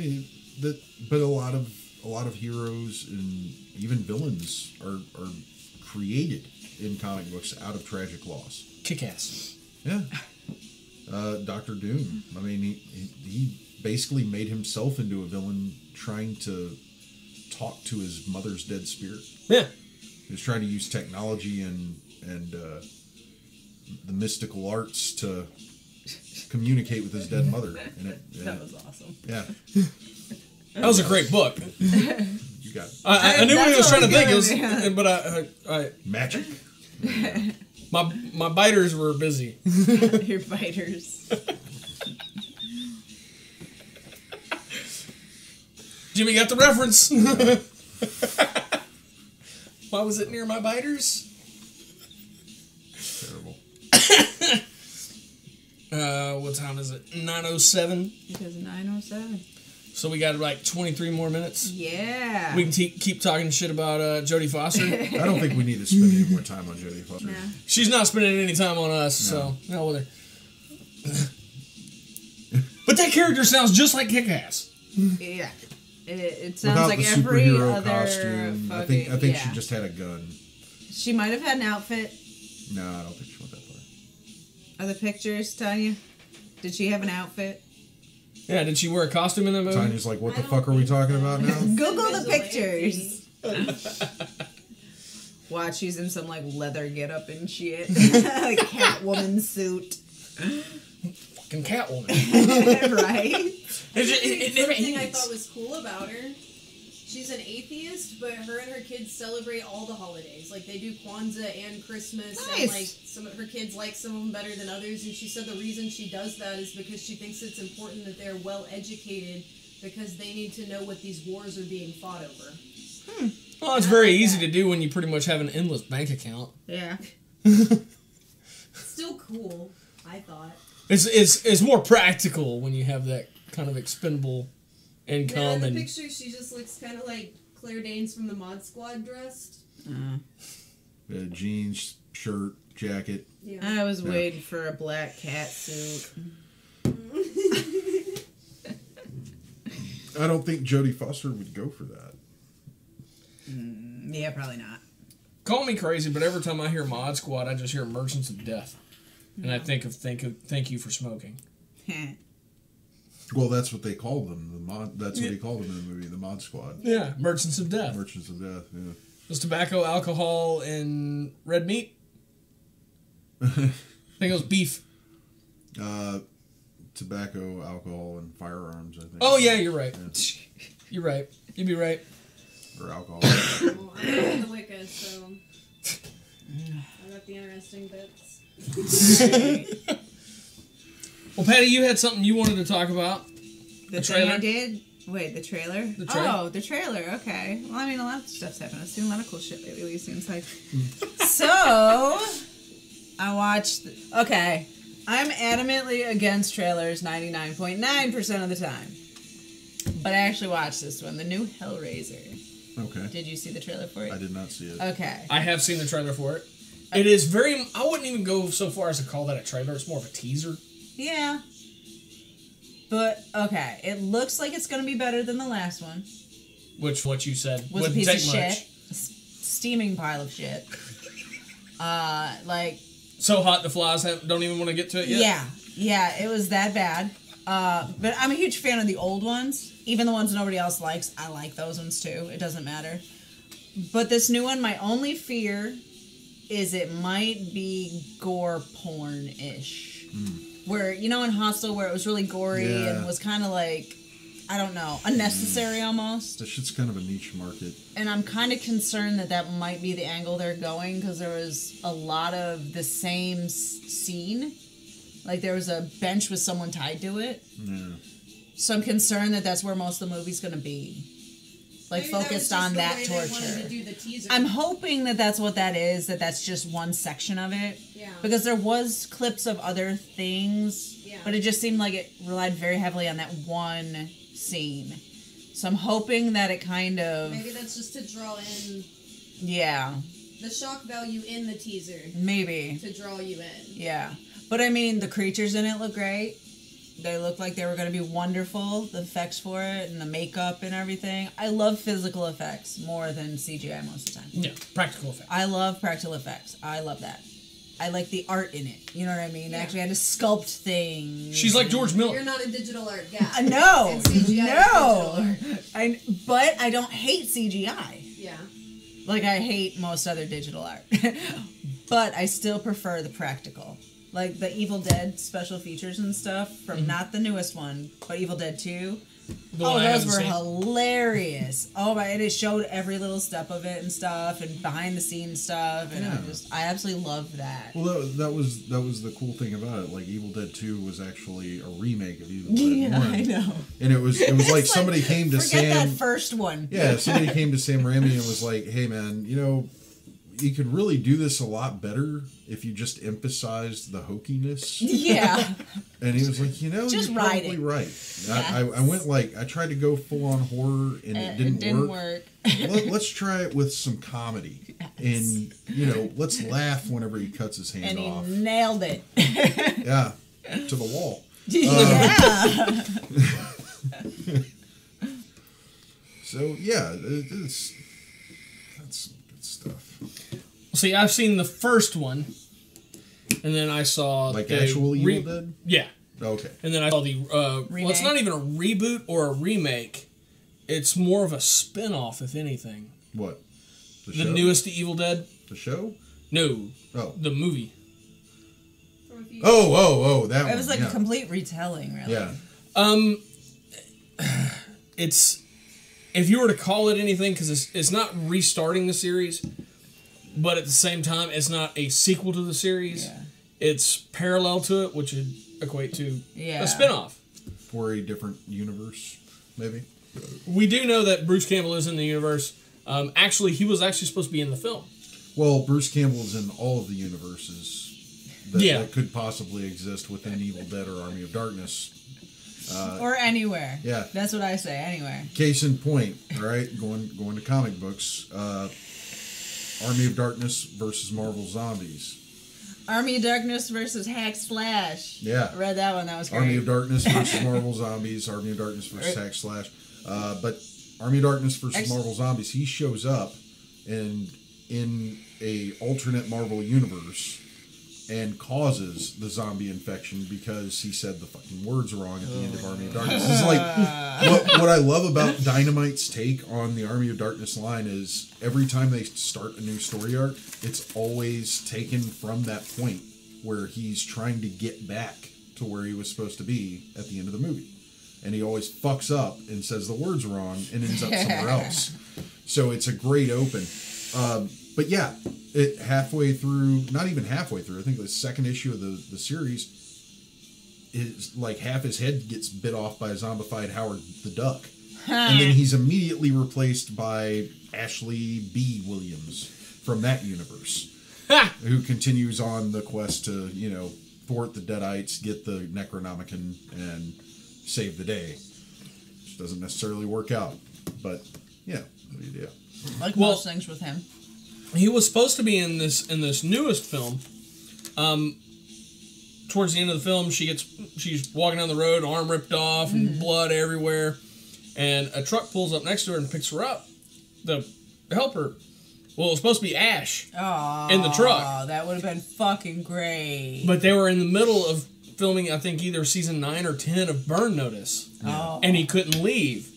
but a lot of heroes and even villains are created in comic books out of tragic loss. Kick-ass. Yeah. Dr. Doom. I mean, he basically made himself into a villain trying to talk to his mother's dead spirit. Yeah. He was trying to use technology and the mystical arts to communicate with his dead mother. That was awesome. Yeah. That was a great book. You got it. I knew what he was trying to think. It was, but I magic. My biters were busy. Your biters. Jimmy got the reference. Why was it near my biters? Terrible. What time is it? 9:07. It is 9:07. So we got like 23 more minutes. Yeah. We can keep talking shit about Jodie Foster. I don't think we need to spend any more time on Jodie Foster. Nah. She's not spending any time on us, so hell with her. But that character sounds just like Kick-Ass. Yeah. It sounds Without like the every superhero other costume. I think she just had a gun. She might have had an outfit. No, I don't think she went that far. Are the pictures, Tanya? Did she have an outfit? Yeah, did she wear a costume in that movie? Tanya's like, what the fuck are we talking about now? Google the pictures. Watch, she's in some like leather getup and shit. Like Catwoman suit. Fucking Catwoman. Right? Something I thought was cool about her. She's an atheist, but her and her kids celebrate all the holidays. Like, they do Kwanzaa and Christmas, nice. and, like, some of her kids like some of them better than others, and she said the reason she does that is because she thinks it's important that they're well-educated because they need to know what these wars are being fought over. Well, it's very easy to do when you pretty much have an endless bank account. Yeah. Still cool, I thought. It's more practical when you have that kind of expendable income. Yeah, in the and picture, she just looks kind of like Claire Danes from the Mod Squad dressed. Jeans, shirt, jacket. Yeah. I was waiting for a black cat suit. I don't think Jodie Foster would go for that. Yeah, probably not. Call me crazy, but every time I hear Mod Squad, I just hear Merchants of Death, and I think of thank you for smoking. Well, that's what they called them. That's what they called them in the movie, the Mod Squad. Yeah, Merchants of Death. Merchants of Death. Yeah. It was tobacco, alcohol, and red meat. I think it was beef. Tobacco, alcohol, and firearms. I think. Oh yeah, you're right. Yeah. You're right. You'd be right. Or alcohol. Well, I'm in the Wicca, so I got the interesting bits. Well, Patty, you had something you wanted to talk about. The trailer? thing I did? Wait, the trailer? The trailer. Oh, the trailer, okay. Well, I mean, a lot of stuff's happened. I've seen a lot of cool shit lately, it seems like. So, I watched... Okay, I'm adamantly against trailers 99.9% of the time. But I actually watched this one, the new Hellraiser. Okay. Did you see the trailer for it? I did not see it. Okay. I have seen the trailer for it. It is very... I wouldn't even go so far as to call that a trailer. It's more of a teaser. Yeah. But, okay. It looks like it's going to be better than the last one. Which, what you said, Was a wouldn't piece take of much. shit. Steaming pile of shit. Like... So hot the flies don't even want to get to it yet? Yeah. Yeah, it was that bad. But I'm a huge fan of the old ones. Even the ones nobody else likes. I like those ones too. It doesn't matter. But this new one, my only fear is it might be gore porn-ish. Where, you know in Hostel where it was really gory and was kind of like, I don't know, unnecessary almost. That shit's kind of a niche market. And I'm kind of concerned that that might be the angle they're going because there was a lot of the same scene. Like there was a bench with someone tied to it. Yeah. So I'm concerned that that's where most of the movie's going to be. Like Maybe focused that was on just that the way they wanted torture. to do the teaser. I'm hoping that that's what that is, that that's just one section of it. Yeah. Because there was clips of other things, but it just seemed like it relied very heavily on that one scene. So I'm hoping that it kind of... Maybe that's just to draw in Yeah. the shock value in the teaser. Maybe. To draw you in. Yeah. But I mean, the creatures in it look great. They looked like they were going to be wonderful, the effects for it, and the makeup and everything. I love physical effects more than CGI most of the time. Yeah, practical effects. I love practical effects. I love that. I like the art in it. You know what I mean? Yeah. I actually had to sculpt things. She's like George Miller. You're not a digital art guy. No. And CGI is No. digital art. But I don't hate CGI. Yeah. Like I hate most other digital art. But I still prefer the practical. Like the Evil Dead special features and stuff from not the newest one, but Evil Dead 2. The one I Those haven't were seen. hilarious. Oh my, and it showed every little step of it and stuff and behind the scenes stuff and I absolutely loved that. Well, that was the cool thing about it. Like Evil Dead 2 was actually a remake of Evil Dead 1. I know. And it was like somebody came to Forget Sam. that first one. Yeah, somebody came to Sam Raimi and was like, "Hey man, you know, you could really do this a lot better if you just emphasized the hokiness." Yeah. And he was like, "You know, Just you're ride probably it." right." Yes. I went like I tried to go full on horror and it didn't work. Let's try it with some comedy, and you know, let's laugh whenever he cuts his hand And he off. nailed it. Yeah, to the wall. Yeah. So yeah, that's good stuff. See, I've seen the first one, and then I saw Like the actual Evil Dead. Yeah, Okay. and then I saw the well, it's Remake? not even a reboot or a remake. It's more of a spin-off, if anything. What? The show? newest Evil Dead? The show? No, Oh. the movie. From a few Oh, that one. It was like yeah. a complete retelling, really. Yeah. It's, if you were to call it anything, because it's not restarting the series, but at the same time, it's not a sequel to the series. Yeah. It's parallel to it, which would equate to Yeah. a spin-off. For a different universe, maybe. We do know that Bruce Campbell is in the universe. Actually, he was actually supposed to be in the film. Well, Bruce Campbell is in all of the universes that, Yeah. that could possibly exist within Evil Dead or Army of Darkness. Or anywhere. Yeah. That's what I say, anywhere. Case in point, all right, going to comic books. Army of Darkness versus Marvel Zombies. Army of Darkness versus Hack Slash. Yeah. I read that one, that was great. Army of Darkness versus Marvel Zombies. Army of Darkness versus Hack Slash. But Army of Darkness versus Marvel Zombies, he shows up in a alternate Marvel universe and causes the zombie infection because he said the fucking words wrong at the end of Army of Darkness. This is like what I love about Dynamite's take on the Army of Darkness line is every time they start a new story arc, it's always taken from that point where he's trying to get back to where he was supposed to be at the end of the movie. And he always fucks up and says the words wrong and ends up somewhere else. So it's a great open. But yeah, it halfway through, not even halfway through, I think the second issue of the series is like half his head gets bit off by a zombified Howard the Duck. And then he's immediately replaced by Ashley B. Williams from that universe, who continues on the quest to, you know, thwart the Deadites, get the Necronomicon, and save the day. doesn't necessarily work out. But yeah, yeah. Like Well- most things with him. He was supposed to be in this newest film. Towards the end of the film, she's walking down the road, arm ripped off, and blood everywhere, and a truck pulls up next to her and picks her up to help her. Well, it was supposed to be Ash in the truck. That would have been fucking great. But they were in the middle of filming, I think, either season 9 or 10 of Burn Notice. Oh. And he couldn't leave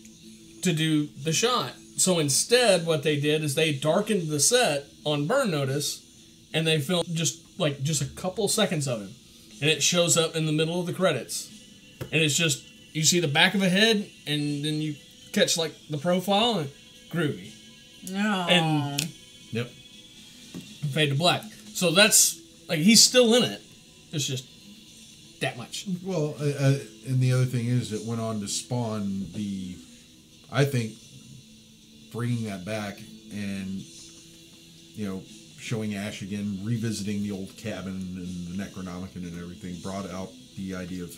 to do the shot. So instead, what they did is they darkened the set on Burn Notice, and they filmed just a couple seconds of him. And it shows up in the middle of the credits. And it's just, you see the back of a head, and then you catch, like, the profile, and groovy. No. And Yep. fade to black. So that's, like, he's still in it. It's just that much. Well, and the other thing is, it went on to spawn I think, bringing that back and, showing Ash again, revisiting the old cabin and the Necronomicon and everything, brought out the idea of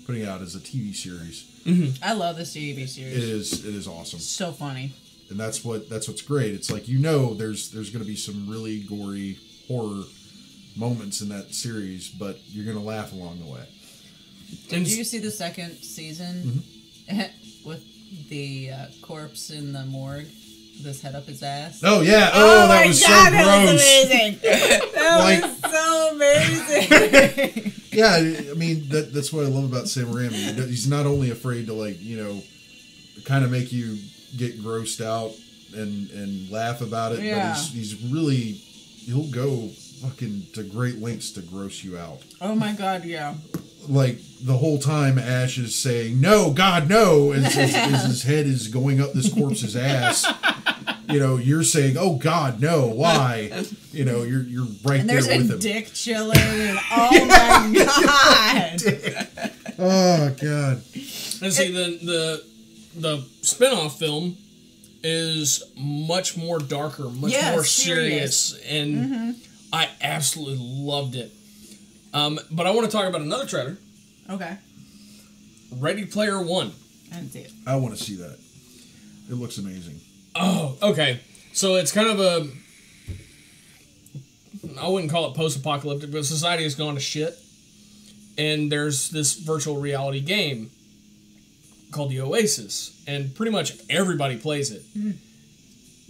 putting it out as a TV series. Mm-hmm. I love this TV series. It is awesome. So funny. And that's what's great. It's like, there's going to be some really gory horror moments in that series, but you're going to laugh along the way. Did you see the second season with the corpse in the morgue? This head up his ass. Oh yeah! Oh, that was so gross. That was amazing. That was so amazing. Yeah, I mean that's what I love about Sam Raimi. He's not only afraid to kind of make you get grossed out and laugh about it, but he's really, he'll go fucking to great lengths to gross you out. Oh my god, yeah. Like the whole time Ash is saying, "No, God, no," as his head is going up this corpse's ass. You're saying, "Oh God, no! Why?" You're right and there there's with a him. dick chilling, and oh my god! Oh God! And see, the spin-off film is much more darker, much more serious, and I absolutely loved it. But I want to talk about another trailer. Okay. Ready Player One. I didn't see it. I want to see that. It looks amazing. Oh, okay. So it's kind of I wouldn't call it post-apocalyptic, but society has gone to shit. And there's this virtual reality game called the Oasis. And pretty much everybody plays it.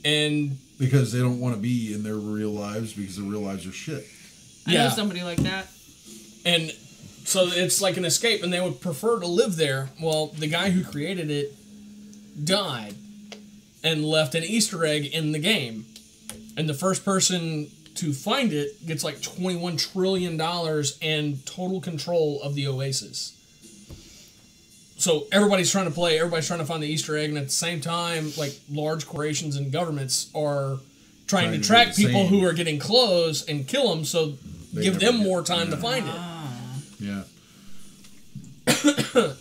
And Because they don't want to be in their real lives, because their real lives are shit. I know somebody like that. And so it's like an escape, and they would prefer to live there. Well, the guy who created it died and left an Easter egg in the game. And the first person to find it gets like $21 trillion and total control of the Oasis. So everybody's trying to play, everybody's trying to find the Easter egg, and at the same time, like, large corporations and governments are trying to track people who are getting close and kill them, so give them more time to find it. Yeah.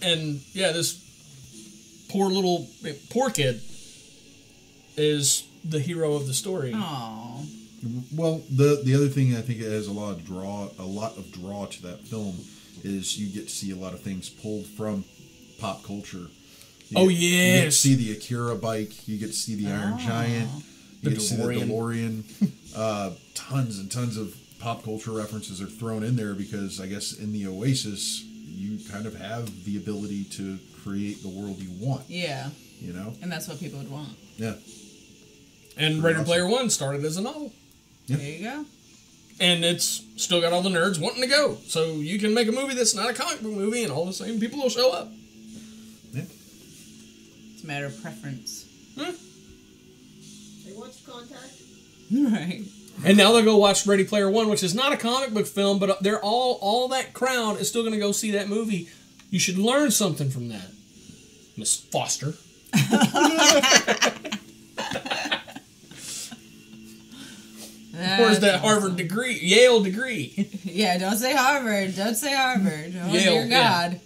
And yeah, this poor kid is the hero of the story. Aww. Well, the other thing I think it has a lot of draw to that film is you get to see a lot of things pulled from pop culture. You get to see the Akira bike. You get to see the Iron Giant. You get to see the DeLorean. Tons and tons of pop culture references are thrown in there because I guess in the Oasis you kind of have the ability to create the world you want. Yeah. And that's what people would want. Yeah. And Ready Player One started as a novel. Yeah. There you go. And it's still got all the nerds wanting to go. So you can make a movie that's not a comic book movie and all the same people will show up. Yeah. It's a matter of preference. They watch Contact. Right. And now they'll go watch Ready Player One, which is not a comic book film, but they're all that crowd is still going to go see that movie. You should learn something from that, Miss Foster. Where's that Harvard degree? Yale degree. Yeah, don't say Harvard. Don't say Harvard. Oh, Yale, dear God.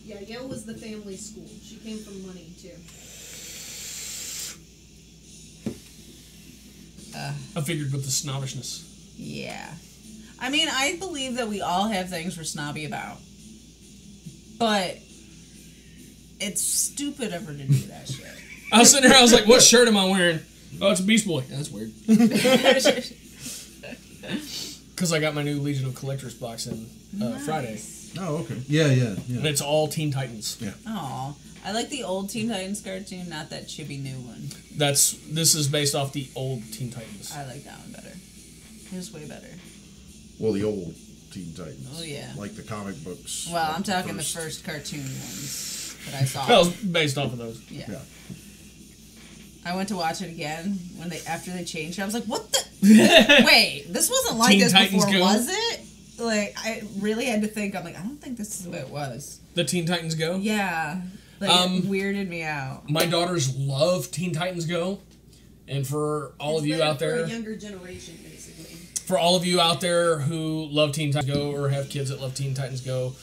Yeah, Yale was the family school. She came from money, too. I figured with the snobbishness. Yeah. I mean, I believe that we all have things we're snobby about. but it's stupid of her to do that shit. I was sitting there, I was like, what shirt am I wearing? Oh, it's a Beast Boy. That's weird. Because I got my new Legion of Collectors box in Friday. Oh, okay. Yeah. And it's all Teen Titans. Yeah. Aw. I like the old Teen Titans cartoon, not that chibi new one. This is based off the old Teen Titans. I like that one better. It was way better. Well, the old Teen Titans. Oh, yeah. Like the comic books. Well, I'm talking the first cartoon ones that I saw. That was based off of those. Yeah. Yeah. I went to watch it again after they changed it. I was like, what the? Wait, this wasn't like Teen this Titans before, Go? was it? Like, I really had to think. I'm like, I don't think this is what it was. The Teen Titans Go? Yeah. Like, it weirded me out. My daughters love Teen Titans Go. And for all of you out there... For a younger generation, basically. For all of you out there who love Teen Titans Go or have kids that love Teen Titans Go,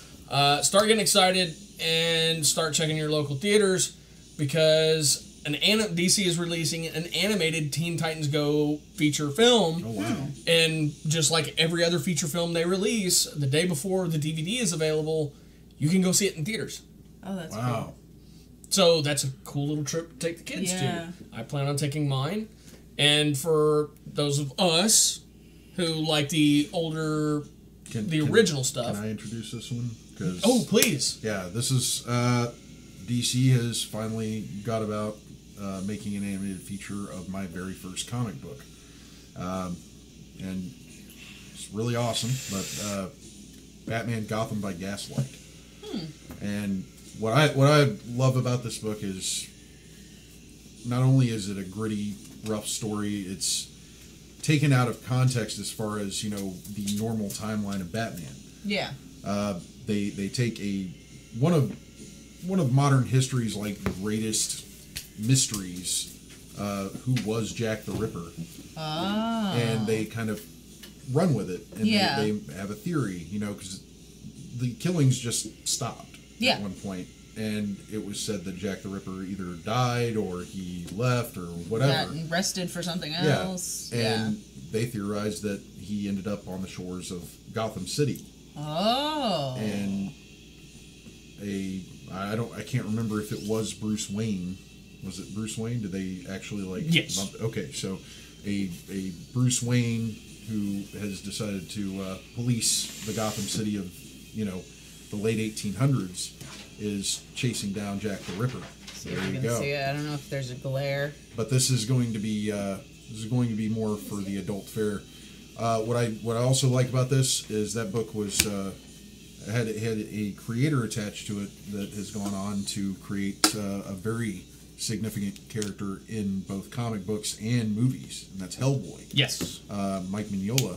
start getting excited and start checking your local theaters because DC is releasing an animated Teen Titans Go feature film. Oh, wow. And just like every other feature film they release, the day before the DVD is available, you can go see it in theaters. Oh, that's Wow. cool. So that's a cool little trip to take the kids Yeah. to. I plan on taking mine. And for those of us who like the older, original stuff. Can I introduce this one? 'Cause, Oh, please. yeah, this is DC has finally got about making an animated feature of my very first comic book, and it's really awesome. But Batman Gotham by Gaslight, and what I love about this book is not only is it a gritty, rough story, it's taken out of context as far as the normal timeline of Batman. Yeah. They take one of modern history's like greatest mysteries, who was Jack the Ripper, and they kind of run with it, and they have a theory, because the killings just stopped at one point, and it was said that Jack the Ripper either died or he left or whatever, Got arrested for something else. And they theorized that he ended up on the shores of Gotham City. Oh. And I can't remember if it was Bruce Wayne. Was it Bruce Wayne? Did they actually Yes. Okay, so a Bruce Wayne who has decided to police the Gotham City of the late 1800s is chasing down Jack the Ripper. See There if you can go. see it. I don't know if there's a glare. But this is going to be more for the adult fare. What I also like about this is that book was had a creator attached to it that has gone on to create a very significant character in both comic books and movies, and that's Hellboy. Yes. Mike Mignola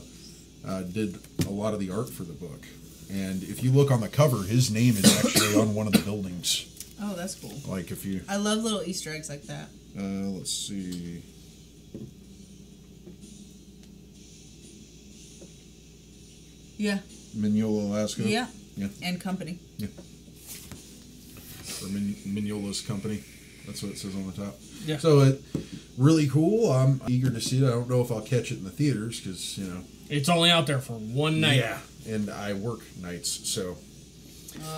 did a lot of the art for the book, and if you look on the cover, his name is actually on one of the buildings. Oh, that's cool. Like if you, I love little Easter eggs like that. let's see. Yeah. Mignola, Alaska. Yeah. Yeah. And company. Yeah. Or Mignola's company. That's what it says on the top. Yeah. So really cool. I'm eager to see it. I don't know if I'll catch it in the theaters because It's only out there for one night. Yeah, and I work nights, so.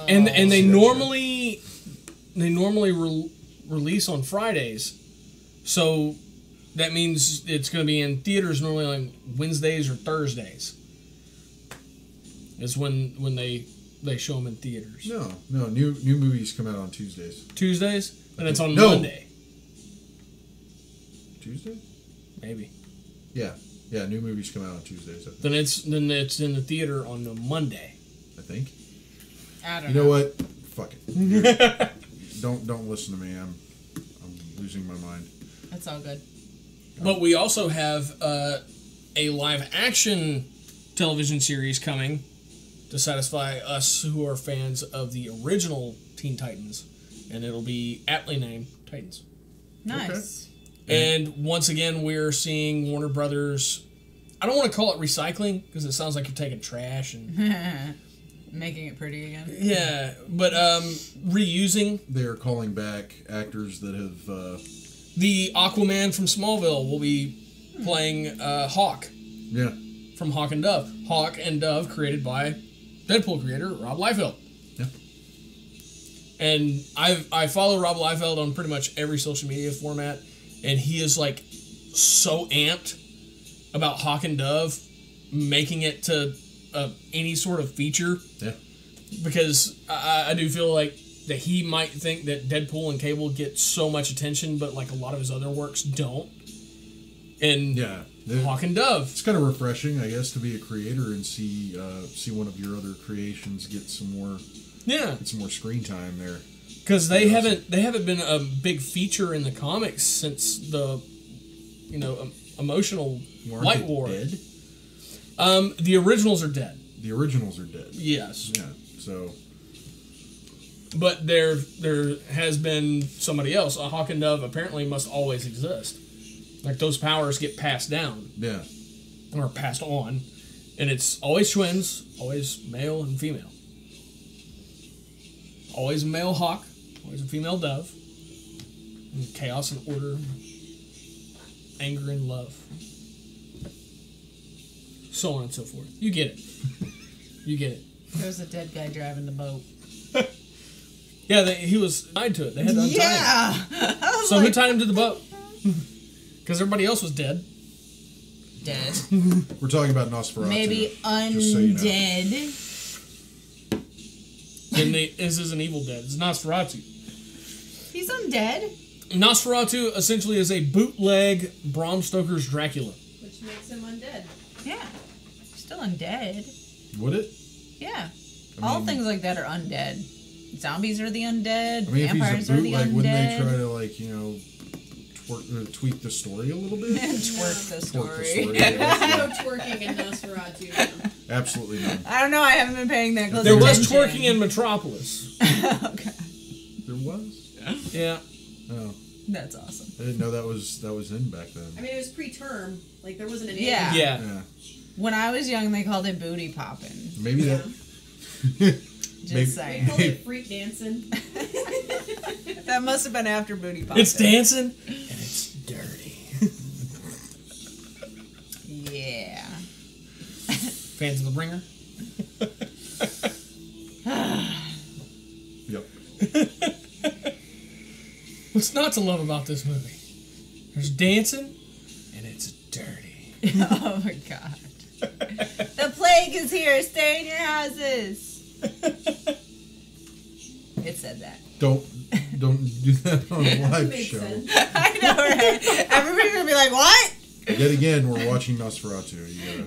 And they normally release on Fridays, so that means it's going to be in theaters normally on Wednesdays or Thursdays. Is when they show them in theaters. No. New movies come out on Tuesdays. Tuesdays, and it's on No. Monday. Tuesday? Maybe. Yeah. New movies come out on Tuesdays. Then it's in the theater on the Monday. I think. I don't You know what? Fuck it. Don't listen to me. I'm losing my mind. That's all good. But we also have a live action television series coming to satisfy us who are fans of the original Teen Titans, and it'll be aptly named Titans. Nice. And once again, we're seeing Warner Brothers. I don't want to call it recycling because it sounds like you're taking trash and Making it pretty again. yeah, but reusing. They're calling back actors that have. The Aquaman from Smallville will be playing Hawk Yeah. from Hawk and Dove. Hawk and Dove created by Deadpool creator Rob Liefeld. Yeah. And I follow Rob Liefeld on pretty much every social media format, and he is like so amped about Hawk and Dove making it to any sort of feature. Yeah. Because I do feel like that he might think that Deadpool and Cable get so much attention, but like a lot of his other works don't. And Yeah. Hawk and Dove. It's kind of refreshing, I guess, to be a creator and see one of your other creations get some more screen time there. Because they haven't been a big feature in the comics since the emotional Aren't Light they War. dead? The originals are dead. The originals are dead. Yes. Yeah. So. But there has been somebody else. A Hawk and Dove apparently must always exist. Like those powers get passed down. Yeah. Or passed on. And it's always twins, always male and female. Always a male hawk, always a female dove. And chaos and order, anger and love. So on and so forth. You get it. You get it. There was a dead guy driving the boat. Yeah, he was tied to it. They had to untie him. So who tied him to the boat? Because everybody else was dead. Dead. We're talking about Nosferatu. Maybe undead. Just so you know. And this is an evil dead. It's Nosferatu. He's undead. Nosferatu essentially is a bootleg Bram Stoker's Dracula. Which makes him undead. Yeah. Still undead. Would it? Yeah. I All mean- things like that are undead. Zombies are the undead. I mean, if Vampires he's a are the bootleg, undead. wouldn't they try to, like, tweak the story a little bit? Twerk the Twerk story. the story. There's Yeah. no twerking in Nosferatu. No. Absolutely not. I don't know. I haven't been paying that close There was attention. twerking in Metropolis. Okay. There was? Yeah. Oh. That's awesome. I didn't know that was in back then. I mean, it was pre-term. Like, there wasn't an Yeah. age. Yeah. Yeah. When I was young, they called it booty popping. Maybe Yeah. that... Just Maybe- They saying. called it freak dancing. That must have been after booty popping. It's dancing and it's dirty. Yeah. Fans of The Bringer? Yep. What's not to love about this movie? There's dancing and it's dirty. Oh my god. The plague is here. Stay in your houses. It said that. Don't do that on a live Makes show. sense. I know, right? Everybody's gonna be like, "What?" Yet again, we're watching Nosferatu. You gotta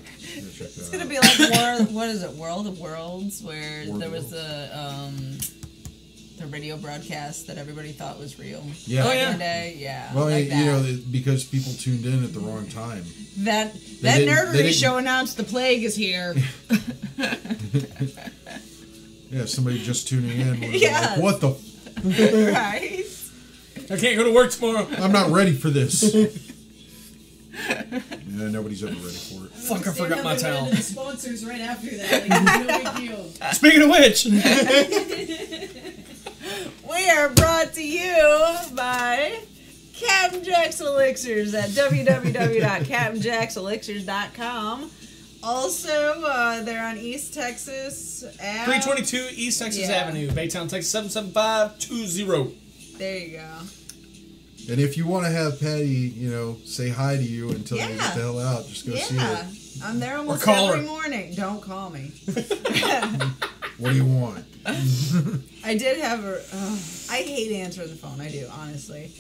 check that It's gonna out. be like what is it? World of Worlds, where World there of was the radio broadcast that everybody thought was real. Yeah. Oh, yeah. One day, yeah. Well, like that. because people tuned in at the wrong time. that didn't- nerdery they didn't- show announced the plague is here. Yeah, somebody just tuning in. Was Yes. like, what the? Right? I can't go to work tomorrow. I'm not ready for this. Yeah, nobody's ever ready for it. Fuck, I forgot my towel. The sponsors right after that. Like, no big deal. Speaking of which, We are brought to you by Captain Jack's Elixirs at www.captainjackselixirs.com. Also, they're on East Texas. 322 East Texas Yeah. Avenue, Baytown, Texas 77520. There you go. And if you want to have Patty, say hi to you and tell you to Yeah. get the hell out, just go see her. I'm there almost call every her. morning. Don't call me. What do you want? I did have I hate answering the phone. I do, honestly.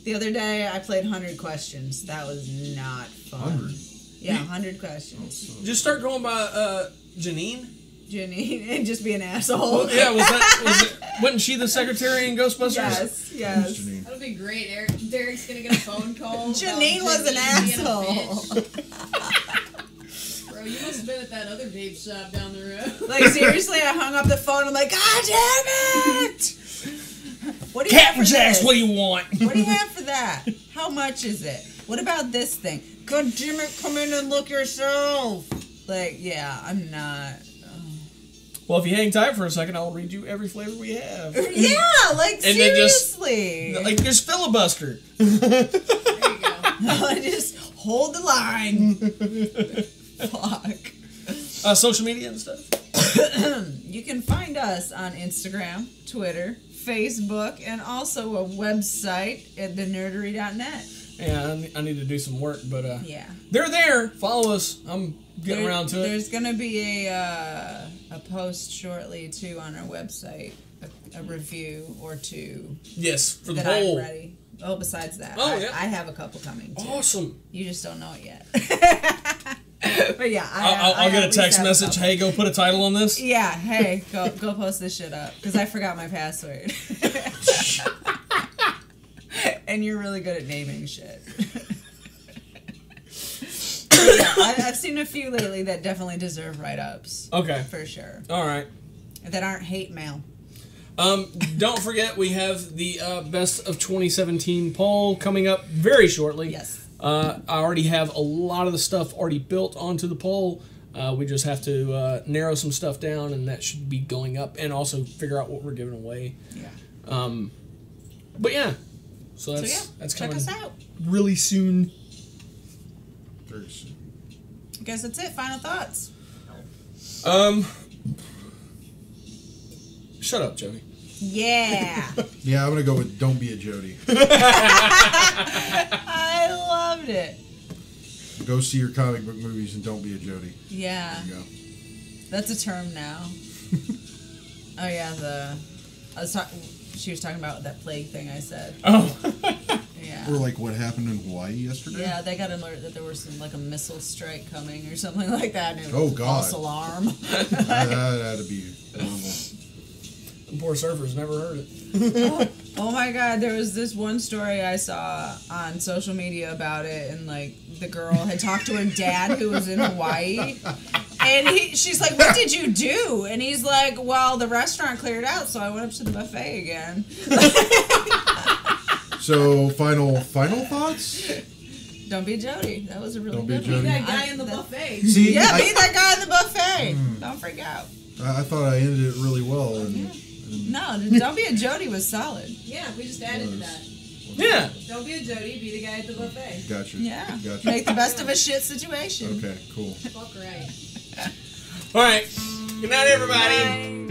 The other day, I played 100 Questions. That was not fun. 100? Yeah, 100 Questions. Just start going by Janine. Janine, and just be an asshole. Yeah, wasn't she the secretary in Ghostbusters? Yes, yes. Janine. That'll be great. Derek's gonna get a phone call. Janine about was an Janine being a asshole. bitch. Bro, you must have been at that other vape shop down the road. Like, seriously, I hung up the phone. I'm like, God damn it! What do you have Captain for Jacks, this? what do you want? What do you have for that? How much is it? What about this thing? God damn it, come in and look yourself. Like, yeah, I'm not. Well, if you hang tight for a second, I'll read you every flavor we have. Yeah, like, And then just- seriously. Like, there's filibuster. There you go. Just hold the line. Fuck. Social media and stuff. You can find us on Instagram, Twitter, Facebook, and also a website at thenerdery.net. Yeah, I need to do some work, but yeah, they're there. Follow us. I'm getting around to it. There's gonna be a post shortly too on our website, a review or two. Yes, for the that poll. I'm ready. Oh, besides that, I have a couple coming too. Awesome. You just don't know it yet. But yeah, I'll get a text message. Hey, go put a title on this. Yeah. Hey, go post this shit up because I forgot my password. And you're really good at naming shit. Yeah, I've seen a few lately that definitely deserve write-ups. Okay. For sure. All right. That aren't hate mail. Don't forget, we have the Best of 2017 poll coming up very shortly. Yes. I already have a lot of the stuff already built onto the poll. We just have to narrow some stuff down, and that should be going up, and also figure out what we're giving away. Yeah. But yeah. So that's check coming us out really soon. Very soon. I guess that's it. Final thoughts. Shut up, Jodie. Yeah. Yeah, I'm gonna go with "Don't Be a Jodie." I loved it. Go see your comic book movies and don't be a Jodie. Yeah. There you go. That's a term now. Oh yeah, she was talking about that plague thing I said. Oh. Yeah. Or like what happened in Hawaii yesterday. Yeah, they got an alert that there was some, like a missile strike coming or something like that. And it Oh, was a God. false alarm. That'd be horrible. Poor surfers never heard it. Oh my God, there was this one story I saw on social media about it, and like the girl had talked to her dad who was in Hawaii, and she's like, "What did you do?" And he's like, "Well, the restaurant cleared out, so I went up to the buffet again." So final thoughts. Don't be Jodie. That was a really Don't be good Jodie. one. Be that guy in the buffet. See, Yeah, be that guy in the buffet. Don't freak out. I thought I ended it really well, and No, Don't Be a Jodie was solid. Yeah, we just added to that. Yeah. Don't be a Jodie, be the guy at the buffet. gotcha. Yeah. Gotcha. Make the best of a shit situation. Okay, cool. Fuck right. All right. Good night, everybody. Bye.